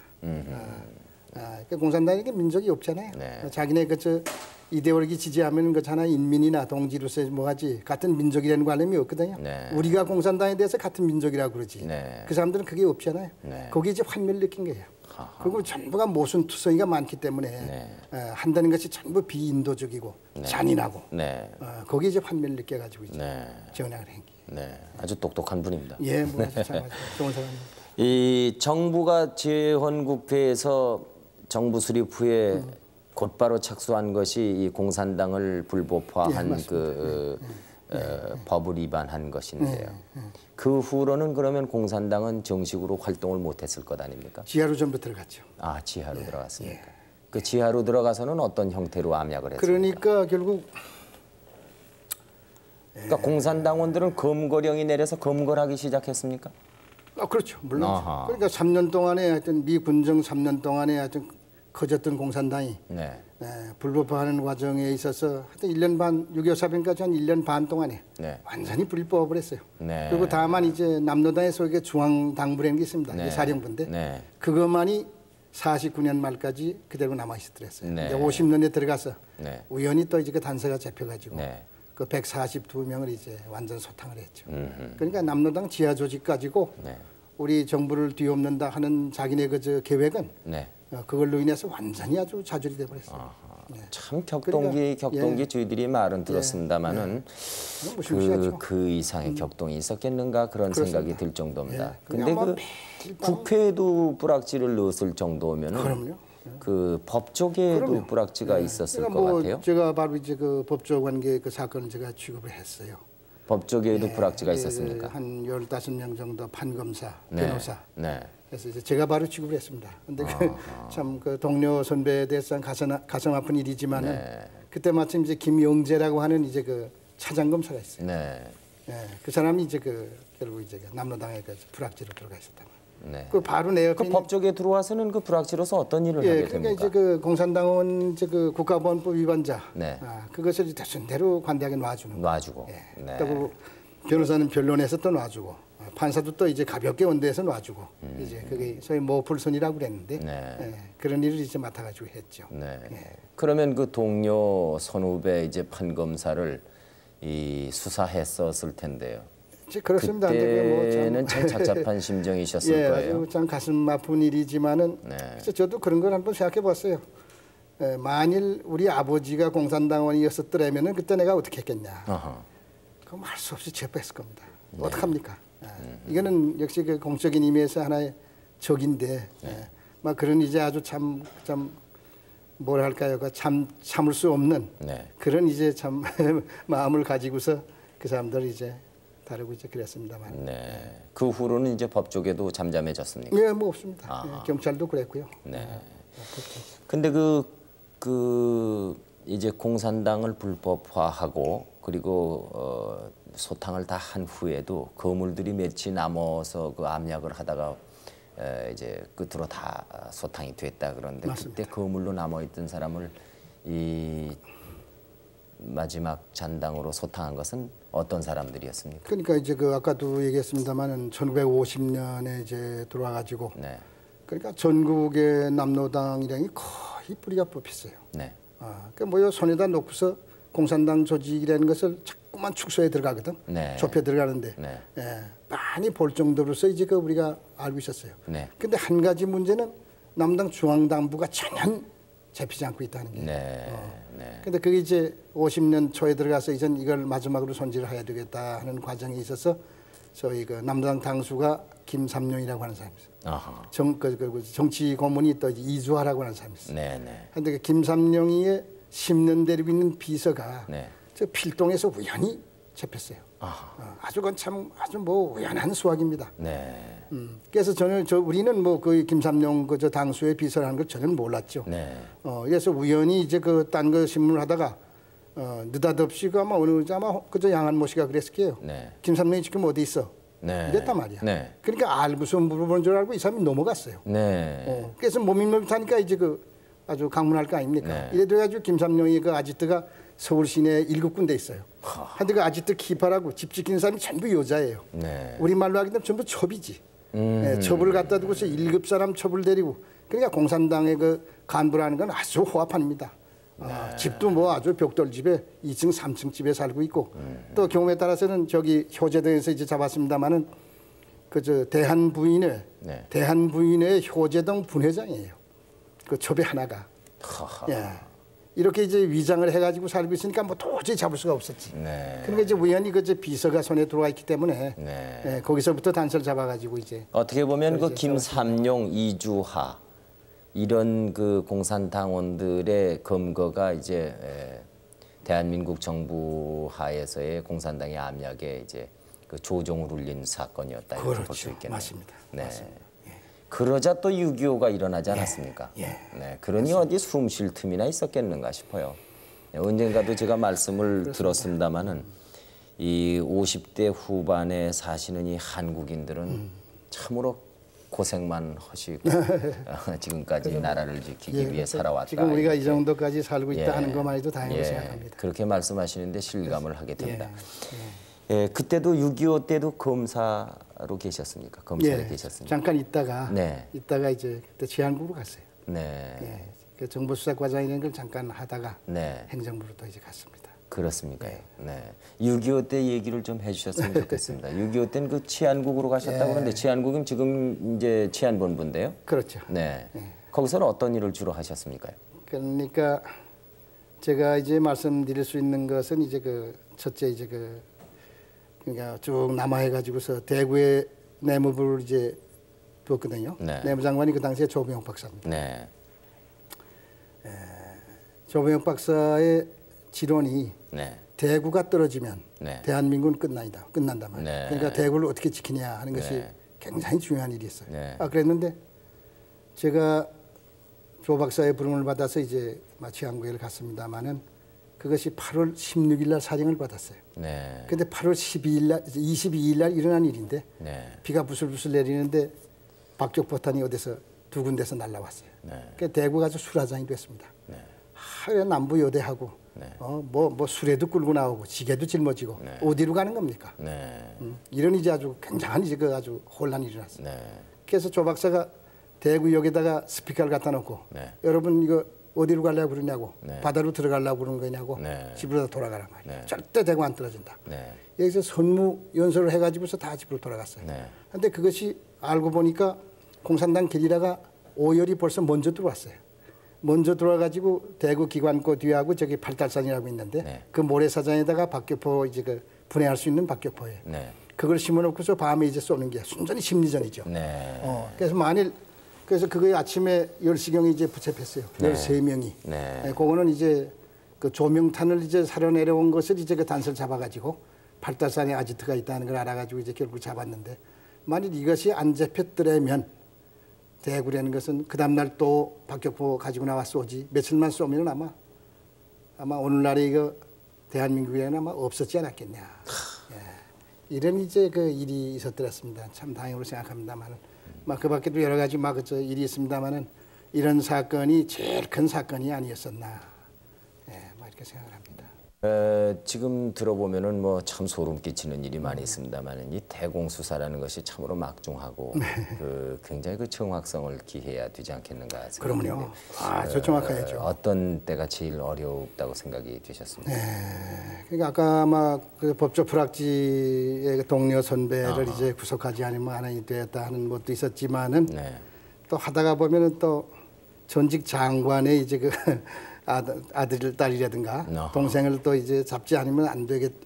그 공산당이 민족이 없잖아요. 네. 자기네 그저 이데올기 지지하면 그잖아 인민이나 동지로서 뭐하지 같은 민족이라는 관념이 없거든요. 네. 우리가 공산당에 대해서 같은 민족이라고 그러지. 네. 그 사람들은 그게 없잖아요. 네. 거기에 이제 환멸을 느낀 거예요. 하하. 그리고 전부가 모순투성이가 많기 때문에 한다는 것이 전부 비인도적이고 잔인하고 거기에 이제 환멸을 느껴가지고 이제 전향을 한 게. 네. 아주 똑똑한 분입니다. 예, 뭐 참 좋은 사람입니다. 이 정부가 재헌국회에서 정부 수립 후에 곧바로 착수한 것이 이 공산당을 불법화한 법을 위반한 것인데요. 그 후로는 그러면 공산당은 정식으로 활동을 못했을 것 아닙니까? 지하로 전부 들어갔죠. 아, 지하로 들어갔습니까? 그 지하로 들어가서는 어떤 형태로 암약을 했습니까? 그러니까 결국 그러니까 공산당원들은 검거령이 내려서 검거하기 시작했습니까? 그렇죠. 물론. 아하. 그러니까 3년 동안에 하여튼 미 군정 3년 동안에 하여튼 커졌던 공산당이 불법화하는 과정에 있어서 하여튼 1년 반, 6.25 사변까지 한 1년 반 동안에 완전히 불법을 했어요. 그리고 다만 이제 남로당의 소위 중앙당부라는 게 있습니다. 사령부인데 그것만이 49년 말까지 그대로 남아있었더랬어요. 50년에 들어가서 우연히 또 이제 그 단서가 잡혀가지고 그 142명을 이제 완전 소탕을 했죠. 그러니까 남로당 지하 조직 가지고 우리 정부를 뒤엎는다 하는 자기네 그 계획은 그걸로 인해서 완전히 아주 좌절이 돼버렸어요. 참 격동기 저희들이 말은 들었습니다만은 그 이상의 격동이 있었겠는가 그런 생각이 들 정도입니다. 근데 그 국회에도 뿌락지를 넣었을 정도면은 그 법조계에도 뿌락지가 있었을 것 같아요. 제가 바로 이제 그 법조 관계 그 사건을 제가 취급을 했어요. 법조계에도 뿌락지가 있었습니까? 한 15명 정도 판검사, 변호사 그래서 이제 제가 바로 취급을 했습니다. 근데 참 그 동료 선배에 대해서 가슴 아픈 일이지만은 네. 그때 마침 이제 김용재라고 하는 이제 그 차장검사가 있어요. 네. 예, 그 사람이 이제 그 결국 이제 남로당에 그 불악지로 들어가 있었다. 네. 그 바로 내 옆에 그 법조계 들어와서는 그 불악지로서 어떤 일을 예, 하게 그러니까 됩니까? 이제 그 공산당원 이제 그 국가보안법 위반자, 네. 그것을 대순대로 관대하게 놔주는. 놔주고. 예. 네. 또 변호사는 변론에서 또 놔주고, 판사도 또 이제 가볍게 원대해서 놔주고, 이제 그게 소위 모풀선이라고 그랬는데 네. 예, 그런 일을 이제 맡아가지고 했죠. 네. 예. 그러면 그 동료 선후배 이제 판검사를 이 수사했었을 텐데요. 그렇습니다. 그때는 참 착잡한 심정이셨을 예, 거예요. 아주 참 가슴 아픈 일이지만은 네. 그래서 저도 그런 걸 한번 생각해봤어요. 만일 우리 아버지가 공산당원이었었더라면은 그때 내가 어떻게 했겠냐. 그럼 할 수 없이 제압했을 겁니다. 네. 어떡합니까? 이거는 역시 그 공적인 의미에서 하나의 적인데, 막 그런 이제 아주 참 뭐랄까요, 참을 수 없는 네. 그런 이제 참 마음을 가지고서 그 사람들 이제 다루고 이제 그랬습니다만. 네. 그 후로는 이제 법조계도 잠잠해졌습니까? 예, 뭐 없습니다. 예, 경찰도 그랬고요. 네. 근데 이제 공산당을 불법화하고 그리고 소탕을 다 한 후에도 거물들이 몇이 남아서 그 암약을 하다가 이제 끝으로 다 소탕이 됐다 그런데 맞습니다. 그때 거물로 남아있던 사람을 이 마지막 잔당으로 소탕한 것은 어떤 사람들이었습니까? 그러니까 이제 그 아까도 얘기했습니다만은 1950년에 이제 들어와가지고 네. 그러니까 전국의 남로당이랑이 거의 뿌리가 뽑혔어요. 네. 그러니까 뭐요 손에다 놓고서 공산당 조직이라는 것을 자꾸만 축소해 들어가거든. 네. 좁혀 들어가는데 네. 예, 많이 볼 정도로서 이제 그 우리가 알고 있었어요. 네. 근데 한 가지 문제는 남당 중앙당부가 전혀 잡히지 않고 있다는 게. 네. 네. 근데 그게 이제 50년 초에 들어가서 이젠 이걸 마지막으로 손질을 해야 되겠다 하는 과정에 있어서 저희 그 남당 당수가 김삼룡이라고 하는 사람이 있어요. 아하. 정치 고문이 또 이주하라고 하는 사람이 있어요. 네. 네. 근데 그 김삼룡이의 10년 데리고 있는 비서가 네. 저 필동에서 우연히 잡혔어요. 아주 그건 참 아주 뭐 우연한 수확입니다. 네. 그래서 우리는 뭐 그 김삼룡 그 저 당수의 비서라는 걸 전혀 몰랐죠. 네. 그래서 우연히 이제 그 딴 거 신문을 하다가 느닷없이 그 아마 그저 양한모 씨가 그랬을 거예요. 네. 김삼룡이 지금 어디 있어? 네. 이랬단 말이야. 네. 그러니까 알고서 물어본 줄 알고 이 사람이 넘어갔어요. 네. 그래서 모밋모밋하니까 이제 그 아주 강문할 거 아닙니까? 네. 이래 돼가지고 김삼룡이 그 아지트가 서울 시내에 7군데 있어요. 근데 그 아지트 키파라고 집 지키는 사람이 전부 여자예요. 네. 우리말로 하기 때문에 전부 첩이지. 첩을 갖다 두고서 1급 사람 첩을 데리고 그러니까 공산당의 그 간부라는 건 아주 호화판입니다. 집도 뭐 아주 벽돌집에 2층, 3층 집에 살고 있고 또 경우에 따라서는 저기 효제동에서 이제 잡았습니다마는 그저 대한부인회 효제동 분회장이에요. 그 첩의 하나가. 예. 이렇게 이제 위장을 해가지고 살고 있으니까 뭐 도저히 잡을 수가 없었지. 네. 그러니까 이제 우연히 그 비서가 손에 들어와 있기 때문에 네. 예, 거기서부터 단서를 잡아가지고 이제 어떻게 보면 그 김삼룡, 이주하 이런 그 공산당원들의 검거가 이제 대한민국 정부 하에서의 공산당의 압력에 이제 그 조종을 울린 사건이었다 이렇게 볼 수 있겠네요. 맞습니다. 네. 맞습니다. 그러자 또 6.25가 일어나지 않았습니까? 예. 네. 그러니 어디 숨 쉴 틈이나 있었겠는가 싶어요. 네, 언젠가도 제가 말씀을 들었습니다마는 이 50대 후반에 사시는 이 한국인들은 참으로 고생만 하시고 지금까지 나라를 지키기 위해 살아왔다. 지금 우리가 이렇게. 이 정도까지 살고 있다 하는 것만 해도 다행으로 생각합니다. 그렇게 말씀하시는데 실감을 하게 됩니다. 예, 그때도 6.25 때도 검사로 계셨습니까? 검사에 계셨습니까? 잠깐 있다가 이제 그때 치안국으로 갔어요. 네. 예, 그 정보수사과장이라는 걸 잠깐 하다가 네. 행정부로 또 이제 갔습니다. 그렇습니까? 네. 6.25 때 얘기를 좀 해주셨으면 좋겠습니다. 6.25 때는 그 치안국으로 가셨다고 그러는데 치안국은 지금 이제 치안본부인데요. 그렇죠. 네. 거기서는 어떤 일을 주로 하셨습니까? 그러니까 제가 이제 말씀드릴 수 있는 것은 이제 그 첫째 이제 그러니까 쭉 남하해가지고서 대구에 내무부를 이제 두었거든요. 네. 내무장관이 그 당시에 조병혁 박사입니다. 네. 조병혁 박사의 지론이 대구가 떨어지면 네. 대한민국은 끝난다 말이에요. 네. 그러니까 대구를 어떻게 지키냐 하는 것이 굉장히 중요한 일이 있어요. 네. 그랬는데 제가 조 박사의 부름을 받아서 이제 치안구에를 갔습니다마는 그것이 8월 16일 날 사령을 받았어요. 네. 근데 8월 12일 날, 22일 날 일어난 일인데 네. 비가 부슬부슬 내리는데 박격포탄이 어디서 두 군데서 날라왔어요. 네. 그래서 대구 가서 술화장이 됐습니다. 네. 남부 여대하고 네. 뭐 술에도 끌고 나오고 지게도 짊어지고 네. 어디로 가는 겁니까? 네. 이런 이제 아주 굉장한 이제 그 아주 혼란이 일어났어요. 네. 그래서 조 박사가 대구역에다가 스피커를 갖다 놓고 네. 여러분 이거 어디로 가려고 그러냐고 네. 바다로 들어가려고 그러는 거냐고 네. 집으로 돌아가란 말이에요. 네. 절대 대구 안 떨어진다. 네. 여기서 선무 연설을 해가지고서 다 집으로 돌아갔어요. 그런데 네. 그것이 알고 보니까 공산당 게리라가 오열이 벌써 먼저 들어왔어요. 먼저 들어와가지고 대구 기관고 뒤하고 저기 팔달산이라고 있는데 네. 그 모래사장에다가 박격포 이제 그 분해할 수 있는 박격포예요. 네. 그걸 심어놓고서 밤에 이제 쏘는 게 순전히 심리전이죠. 네. 그래서 그거에 아침에 10시경에 이제 붙잡혔어요. 네. 13명이. 네. 그거는 이제 그 조명탄을 이제 사려 내려온 것을 이제 그 단서를 잡아가지고 팔달산에 아지트가 있다는 걸 알아가지고 이제 결국 잡았는데 만일 이것이 안 잡혔더라면 대구라는 것은 그 다음날 또 박격포 가지고 나와 쏘지 며칠만 쏘면 아마 오늘날의 이거 대한민국에는 아마 없었지 않았겠냐. 예. 이런 이제 그 일이 있었더랬습니다. 참 다행으로 생각합니다만. 그 밖에도 여러 가지 일이 있습니다만은 이런 사건이 제일 큰 사건이 아니었었나. 이렇게 생각을 합니다. 지금 들어보면은 뭐 참 소름 끼치는 일이 많이 있습니다만은 이 대공수사라는 것이 참으로 막중하고 굉장히 그 정확성을 기해야 되지 않겠는가 생각합니다. 그럼요. 저 정확해야죠. 어떤 때가 제일 어렵다고 생각이 되셨습니까? 그러니까 아까 그 법조 불학지의 동료 선배를 이제 구속하지 않으면 안 되었다 하는 것도 있었지만은 또 하다가 보면은 또 전직 장관의 이제 그 아들, 딸이라든가 동생을 또 이제 잡지 않으면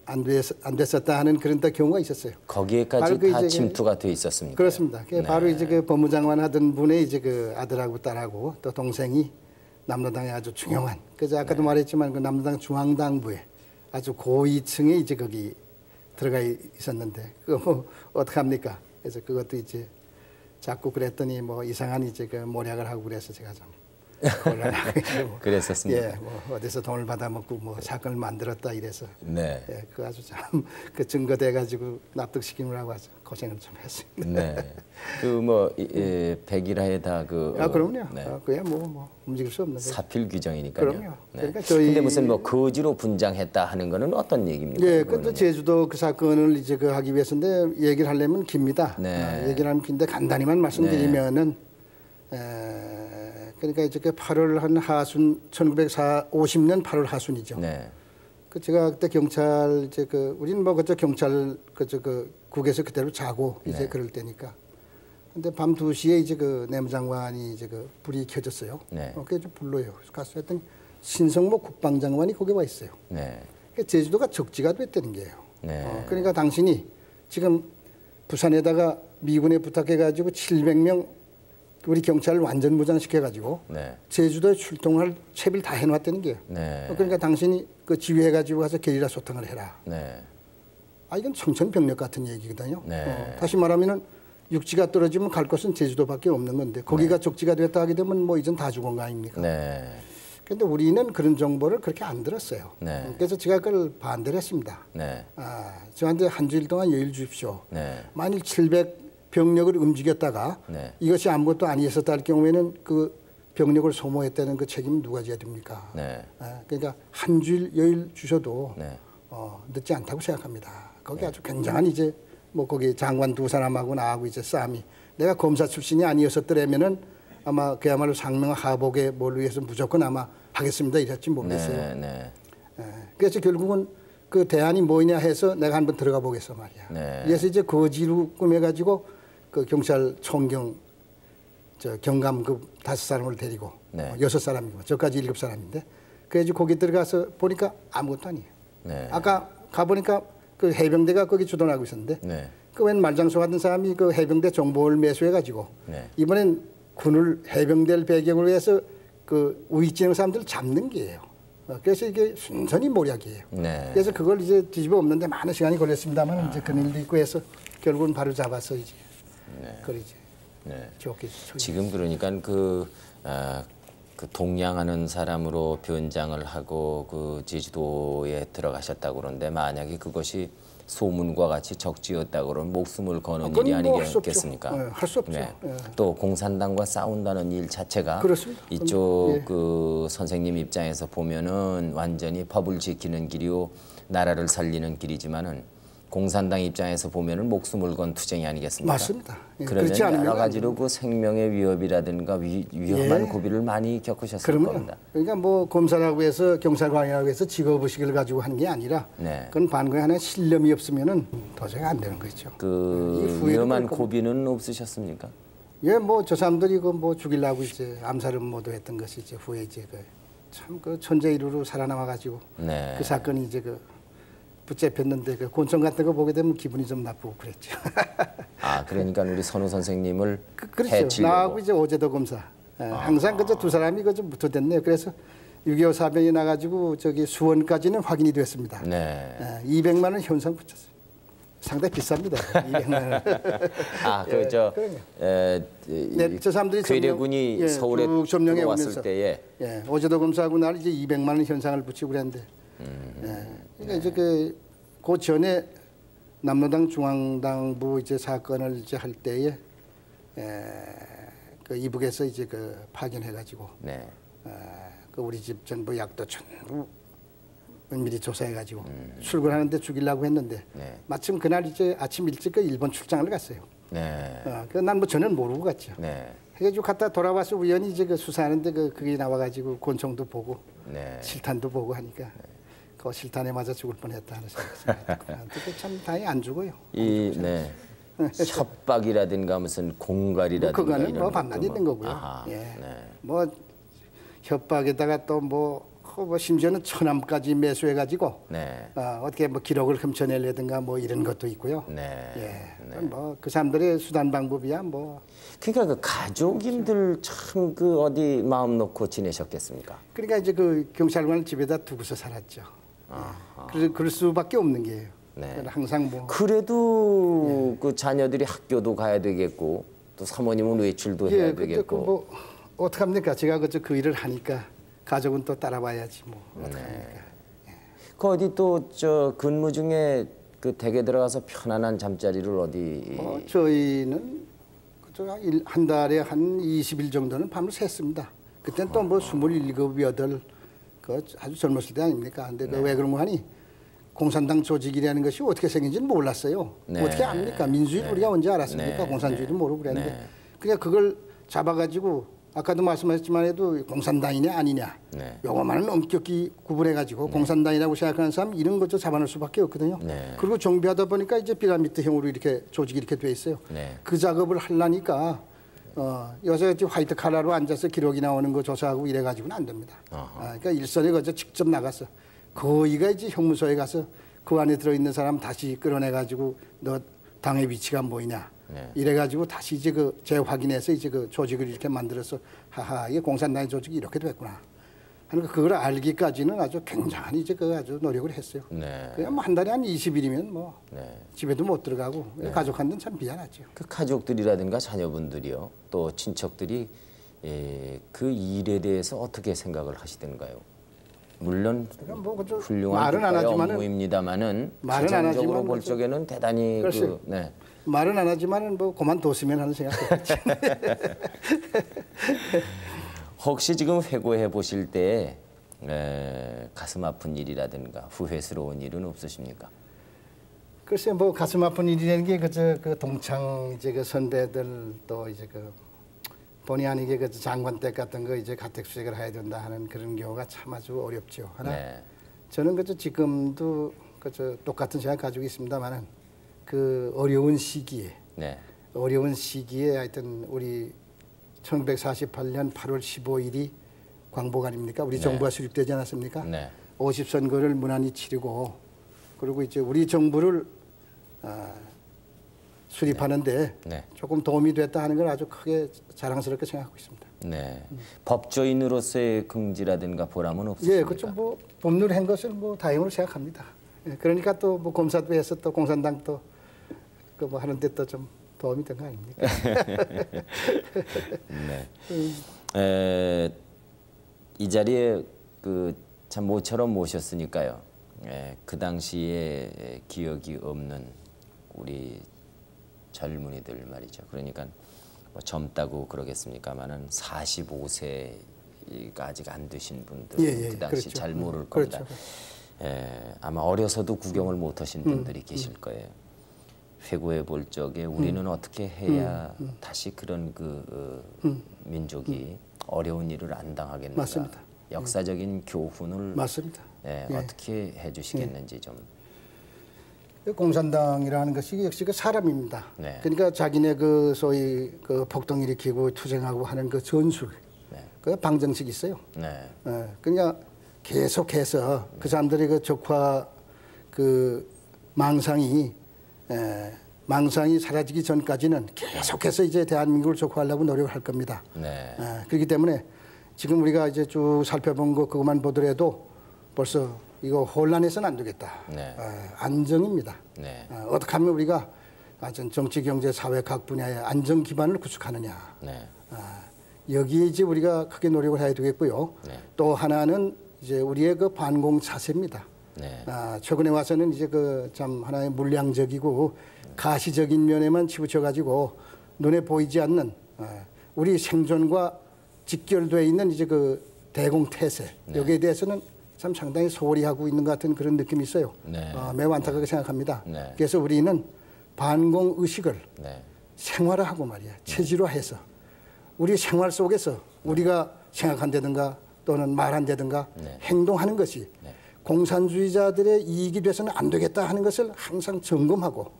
안 됐었다 하는 그런 또 경우가 있었어요. 거기에까지 다 침투가 돼 있었습니까? 그렇습니다. 바로 이제 그 법무장관 하던 분의 이제 그 아들하고 딸하고 또 동생이 남로당의 아주 중요한, 그래서 아까도 말했지만 그 남로당 중앙당부에 아주 고위층에 이제 거기 들어가 있었는데 그거 뭐 어떡합니까? 그래서 그것도 이제 자꾸 그랬더니 뭐 이상한 이제 그 모략을 하고 그래서 제가 좀 그랬었습니다. 예, 뭐 어디서 돈을 받아먹고 뭐 사건을 만들었다 이래서 네. 그 아주 참 그 증거돼 가지고 납득시키느라고 아주 고생을 좀 했습니다. 네. 그 뭐 백일하에 다 그 그럼요. 그야 뭐 움직일 수 없는 사필 규정이니까요. 그럼요. 네. 그러니까 근데 무슨 뭐 거지로 분장했다 하는 거는 어떤 얘기입니까? 예, 근데 제주도 그 사건을 이제 그 하기 위해서인데 얘기를 하려면 깁니다. 네. 얘기를 하면 긴데 간단히만 말씀드리면은 그러니까 이제 그 8월 한 하순 1950년 8월 하순이죠. 네. 그 제가 그때 경찰 이제 그 우리는 뭐 그저 경찰 그 국에서 그대로 자고 이제 그럴 때니까. 근데 밤 2시에 이제 그 내무장관이 이제 그 불이 켜졌어요. 그게 좀 불러요. 그래서 가서 했더니 신성모 국방장관이 거기 와 있어요. 그러니까 제주도가 적지가 됐다는 게예요. 그러니까 당신이 지금 부산에다가 미군에 부탁해가지고 700명 우리 경찰을 완전 무장시켜가지고 제주도에 출동할 채비를 다 해놨다는 게요. 그러니까 당신이 그 지휘해가지고 가서 게리라 소탕을 해라. 이건 청천벽력 같은 얘기거든요. 다시 말하면은 육지가 떨어지면 갈 곳은 제주도밖에 없는 건데 거기가 적지가 됐다 하게 되면 뭐 이젠 다 죽은 거 아닙니까? 그런데 우리는 그런 정보를 그렇게 안 들었어요. 그래서 제가 그걸 반대를 했습니다. 저한테 한 주일 동안 여유를 주십시오. 만일 700병력을 움직였다가 이것이 아무것도 아니었었다 할 경우에는 그 병력을 소모했다는 그 책임은 누가 져야 됩니까? 그러니까 한 주일 여유를 주셔도 늦지 않다고 생각합니다. 거기 아주 굉장한 이제 뭐 거기 장관 두 사람하고 나하고 이제 싸움이 내가 검사 출신이 아니었었더라면은 아마 그야말로 상명하복에 뭘 위해서 무조건 아마 하겠습니다 이랬지 모르겠어요. 그래서 결국은 그 대안이 뭐냐 해서 내가 한번 들어가 보겠어 말이야. 그래서 이제 거지로 꾸며가지고 그 경찰 총경 경감급 5사람을 데리고 6사람이고 저까지 7사람인데 그래서 거기 들어가서 보니까 아무것도 아니에요. 아까 가보니까 그 해병대가 거기 주둔하고 있었는데 그 웬 말장소 같은 사람이 그 해병대 정보를 매수해가지고 이번엔 군을 해병대를 배경으로 해서 그 우익진영 사람들을 잡는 게예요. 그래서 이게 순전히 모략이에요. 그래서 그걸 이제 뒤집어 엎는데 많은 시간이 걸렸습니다만 이제 그런 일도 있고 해서 결국은 바로 잡아서 이제 그걸 이제 좋게 지금 그러니까 그 동양하는 사람으로 변장을 하고 그 제주도에 들어가셨다고 그러는데 만약에 그것이 소문과 같이 적지였다고 그러면 목숨을 거는 일이 아니겠습니까? 할 수 없죠. 또 공산당과 싸운다는 일 자체가 그렇습니다. 이쪽 그 선생님 입장에서 보면은 완전히 법을 지키는 길이요 나라를 살리는 길이지만은 공산당 입장에서 보면은 목숨을 건 투쟁이 아니겠습니까? 맞습니다. 그러면 여러 가지로 그 생명의 위협이라든가 위험한 고비를 많이 겪으셨을 겁니다. 그러니까 뭐 검사라고 해서 경찰관이라고 해서 직업의식을 가지고 하는 게 아니라 그건 반거에 하나 신념이 없으면은 도저히 안 되는 거죠. 그 위험한 고비는 없으셨습니까? 예, 뭐 저 사람들이 그 뭐 죽이려고 이제 암살을 모도했던 것이 이제 후에 이제 참 그 천재이루로 살아남아 가지고 그 사건이 이제 붙잡혔는데 그 곤충 같은 거 보게 되면 기분이 좀 나쁘고 그랬죠. 그러니까 우리 선우 선생님을 그렇죠. 해치려고. 나하고 이제 오재도 검사 항상 그저 두 사람이 그저 붙어댔네요. 그래서 6.25 사병이 나가지고 저기 수원까지는 확인이 됐습니다. 200만 원 현상 붙였어요. 상당히 비쌉니다. 200만 원. 저 사람들이 괴뢰군이 서울에 들어왔을 때에 오재도 검사하고 나를 이제 200만 원 현상을 붙이고 그랬는데. 그러니까 이제 그 전에 남로당 중앙당부 이제 사건을 이제 할 때에 그 이북에서 이제 파견해가지고 그 우리 집 전부 약도 전부 은밀히 조사해가지고 출근하는데 죽이려고 했는데 마침 그날 이제 아침 일찍 그 일본 출장을 갔어요. 그 난 뭐 전혀 모르고 갔죠. 해가지고 갔다 돌아와서 우연히 이제 그 수사하는데 그게 나와가지고 권총도 보고 실탄도 보고 하니까. 그 실탄에 맞아 죽을 뻔했다 하는 생각이 참 다행히 안 죽어요. 협박이라든가 무슨 공갈이라든가 그거는 뭐 밤낮 있는 거고요. 뭐 협박에다가 또 뭐 심지어는 처남까지 매수해가지고 어떻게 뭐 기록을 훔쳐내려든가 뭐 이런 것도 있고요. 뭐 그 사람들의 수단 방법이야 뭐. 그러니까 그 가족님들 참 그 어디 마음 놓고 지내셨겠습니까? 그러니까 이제 그 경찰관을 집에다 두고서 살았죠. 그럴 수밖에 없는 게요. 항상 뭐. 그래도 그 자녀들이 학교도 가야 되겠고 또 사모님은 외출도 해야 되겠고. 뭐 어떡 합니까? 제가 그 일을 하니까 가족은 또 따라와야지 뭐. 어떡합니까? 그 어디 또 저 근무 중에 그 댁에 들어가서 편안한 잠자리를 어디? 저희는 한 달에 한 20일 정도는 밤을 샜습니다. 그때는 또 뭐 27, 8 그 아주 젊었을 때 아닙니까? 근데 왜 그런 거 하니? 공산당 조직이라는 것이 어떻게 생긴지는 몰랐어요. 어떻게 압니까? 민주주의 우리가 언제 알았습니까? 공산주의도 모르고 그랬는데 그냥 그걸 잡아가지고 아까도 말씀하셨지만 해도 공산당이냐 아니냐 요거만은 엄격히 구분해가지고 공산당이라고 생각하는 사람 이런 것도 잡아낼 수밖에 없거든요. 그리고 정비하다 보니까 이제 피라미드형으로 이렇게 조직이 이렇게 돼 있어요. 그 작업을 하려니까 요새 화이트 칼라로 앉아서 기록이 나오는 거 조사하고 이래가지고는 안 됩니다. 그러니까 일선에 거저 직접 나가서 거기가 이제 형무소에 가서 그 안에 들어있는 사람 다시 끌어내가지고 너 당의 위치가 뭐냐 이래가지고 다시 이제 재확인해서 이제 그 조직을 이렇게 만들어서 하하 이게 공산당의 조직이 이렇게 됐구나 하는 그걸 알기까지는 아주 굉장히 이제 아주 노력을 했어요. 그냥 뭐 한 달에 한 20일이면 뭐 집에도 못 들어가고 가족한테는 참 미안하죠. 그 가족들이라든가 자녀분들이요 또 친척들이 그 일에 대해서 어떻게 생각을 하시던가요? 물론 뭐 훌륭한 업무입니다만은 가정적으로 볼 적에는 대단히 말은 안 하지만은 뭐 그만뒀으면 하는 생각도 있죠. 혹시 지금 회고해 보실 때 가슴 아픈 일이라든가 후회스러운 일은 없으십니까? 글쎄 뭐 가슴 아픈 일이라는 게 그 동창 이제 그 선배들 또 이제 본의 아니게 그 장관댁 같은 거 이제 가택수색을 해야 된다 하는 그런 경우가 참 아주 어렵죠. 하나 저는 지금도 똑같은 생각 가지고 있습니다만은 그 어려운 시기에 하여튼 우리 1948년 8월 15일이 광복 아닙니까? 우리 정부가 수립되지 않았습니까? 50선거를 무난히 치르고 그리고 이제 우리 정부를 수립하는데 조금 도움이 됐다 하는 걸 아주 크게 자랑스럽게 생각하고 있습니다. 법조인으로서의 긍지라든가 보람은 없으십니까? 그렇죠. 뭐 법률을 한 것을 뭐 다행으로 생각합니다. 그러니까 또 뭐 검사도 해서 또 공산당 또 뭐 하는데 또 좀 도움이 된 거 아닙니까? 네. 이 자리에 참 모처럼 모셨으니까요. 그 당시에 기억이 없는 우리 젊은이들 말이죠. 그러니까 뭐 젊다고 그러겠습니까만은 45세가 아직 안 되신 분들 그 당시 그렇죠. 잘 모를 겁니다. 그렇죠. 아마 어려서도 구경을 못 하신 분들이 계실 거예요. 회고해 볼 적에 우리는 어떻게 해야 다시 그런 민족이 어려운 일을 안 당하겠는가. 맞습니다. 역사적인 교훈을 맞습니다. 어떻게 해주시겠는지 좀. 공산당이라는 것이 역시 그 사람입니다. 네. 그러니까 자기네 소위 폭동 일으키고 투쟁하고 하는 그 전술, 그 방정식이 있어요. 그러니까 계속해서 그 사람들의 그 적화 망상이 사라지기 전까지는 계속해서 이제 대한민국을 적화하려고 노력을 할 겁니다. 그렇기 때문에 지금 우리가 이제 쭉 살펴본 거 그것만 보더라도 벌써 이거 혼란해서는 안 되겠다. 안정입니다. 어떻게 하면 우리가 정치, 경제, 사회 각 분야의 안정 기반을 구축하느냐. 여기에 이제 우리가 크게 노력을 해야 되겠고요. 또 하나는 이제 우리의 그 반공 자세입니다. 최근에 와서는 이제 참 하나의 물량적이고 가시적인 면에만 치부쳐가지고 눈에 보이지 않는 우리 생존과 직결되어 있는 이제 대공태세 여기에 대해서는 참 상당히 소홀히 하고 있는 것 같은 그런 느낌이 있어요. 매우 안타깝게 생각합니다. 그래서 우리는 반공 의식을 생활화하고 말이야 체질화해서 우리 생활 속에서 우리가 생각한다든가 또는 말한다든가 행동하는 것이 공산주의자들의 이익이 돼서는 안 되겠다 하는 것을 항상 점검하고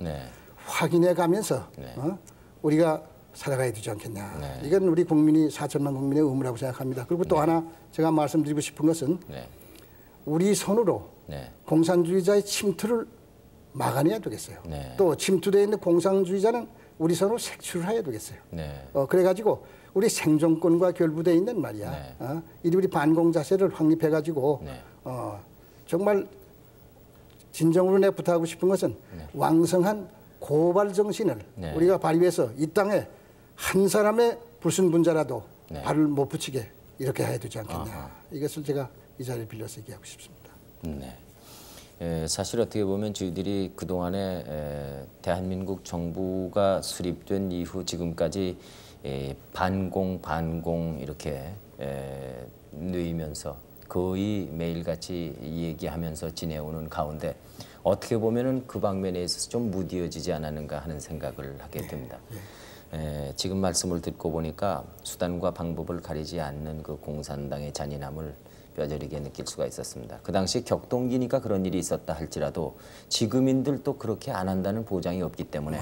확인해 가면서 우리가 살아가야 되지 않겠냐. 이건 우리 국민이 4천만 국민의 의무라고 생각합니다. 그리고 또 하나 제가 말씀드리고 싶은 것은 우리 손으로 공산주의자의 침투를 막아내야 되겠어요. 또 침투되어 있는 공산주의자는 우리 손으로 색출을 해야 되겠어요. 그래가지고 우리 생존권과 결부되어 있는 말이야. 우리 반공 자세를 확립해가지고 정말 진정으로 내가 부탁하고 싶은 것은 왕성한 고발 정신을 우리가 발휘해서 이 땅에 한 사람의 불순분자라도 발을 못 붙이게 이렇게 해야 되지 않겠냐. 이것을 제가 이 자리를 빌려서 얘기하고 싶습니다. 사실 어떻게 보면 저희들이 그동안에 대한민국 정부가 수립된 이후 지금까지 반공 이렇게 누이면서 거의 매일같이 얘기하면서 지내오는 가운데 어떻게 보면은 그 방면에 있어서 좀 무디어지지 않았는가 하는 생각을 하게 됩니다. 지금 말씀을 듣고 보니까 수단과 방법을 가리지 않는 그 공산당의 잔인함을 뼈저리게 느낄 수가 있었습니다. 그 당시 격동기니까 그런 일이 있었다 할지라도 지금인들도 그렇게 안 한다는 보장이 없기 때문에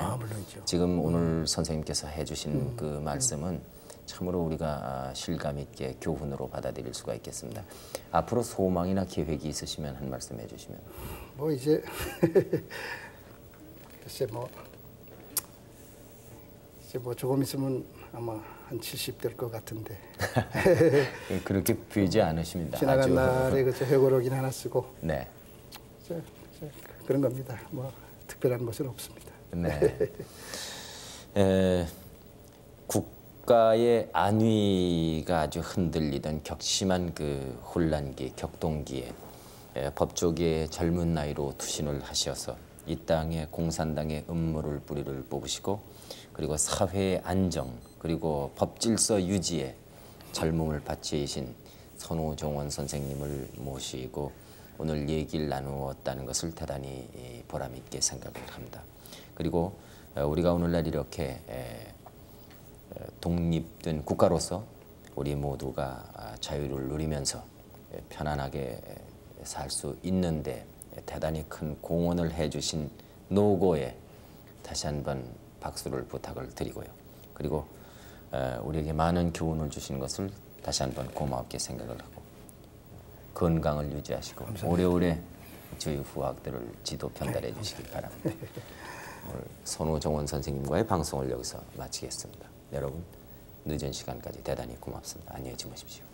지금 오늘 선생님께서 해주신 그 말씀은 참으로 우리가 실감 있게 교훈으로 받아들일 수가 있겠습니다. 앞으로 소망이나 계획이 있으시면 한 말씀 해주시면. 뭐 이제 글쎄 뭐 조금 있으면 아마 한 70 될 것 같은데. 그렇게 비지 않으십니다. 지나간 날에 회고록이나 하나 쓰고. 그런 겁니다. 뭐 특별한 것은 없습니다. 국가의 안위가 아주 흔들리던 격심한 그 혼란기, 격동기에 법조계의 젊은 나이로 투신을 하셔서 이 땅에 공산당의 음모를 뿌리를 뽑으시고 그리고 사회의 안정 그리고 법질서 유지에 젊음을 바치신 선호정원 선생님을 모시고 오늘 얘기를 나누었다는 것을 대단히 보람 있게 생각을 합니다. 그리고 우리가 오늘날 이렇게 독립된 국가로서 우리 모두가 자유를 누리면서 편안하게 살 수 있는데 대단히 큰 공헌을 해주신 노고에 다시 한번 박수를 부탁을 드리고요. 그리고 우리에게 많은 교훈을 주신 것을 다시 한번 고맙게 생각을 하고 건강을 유지하시고 감사합니다. 오래오래 저희 후학들을 지도 편달해 주시기 바랍니다. 오늘 선호정원 선생님과의 방송을 여기서 마치겠습니다. 여러분 늦은 시간까지 대단히 고맙습니다. 안녕히 주무십시오.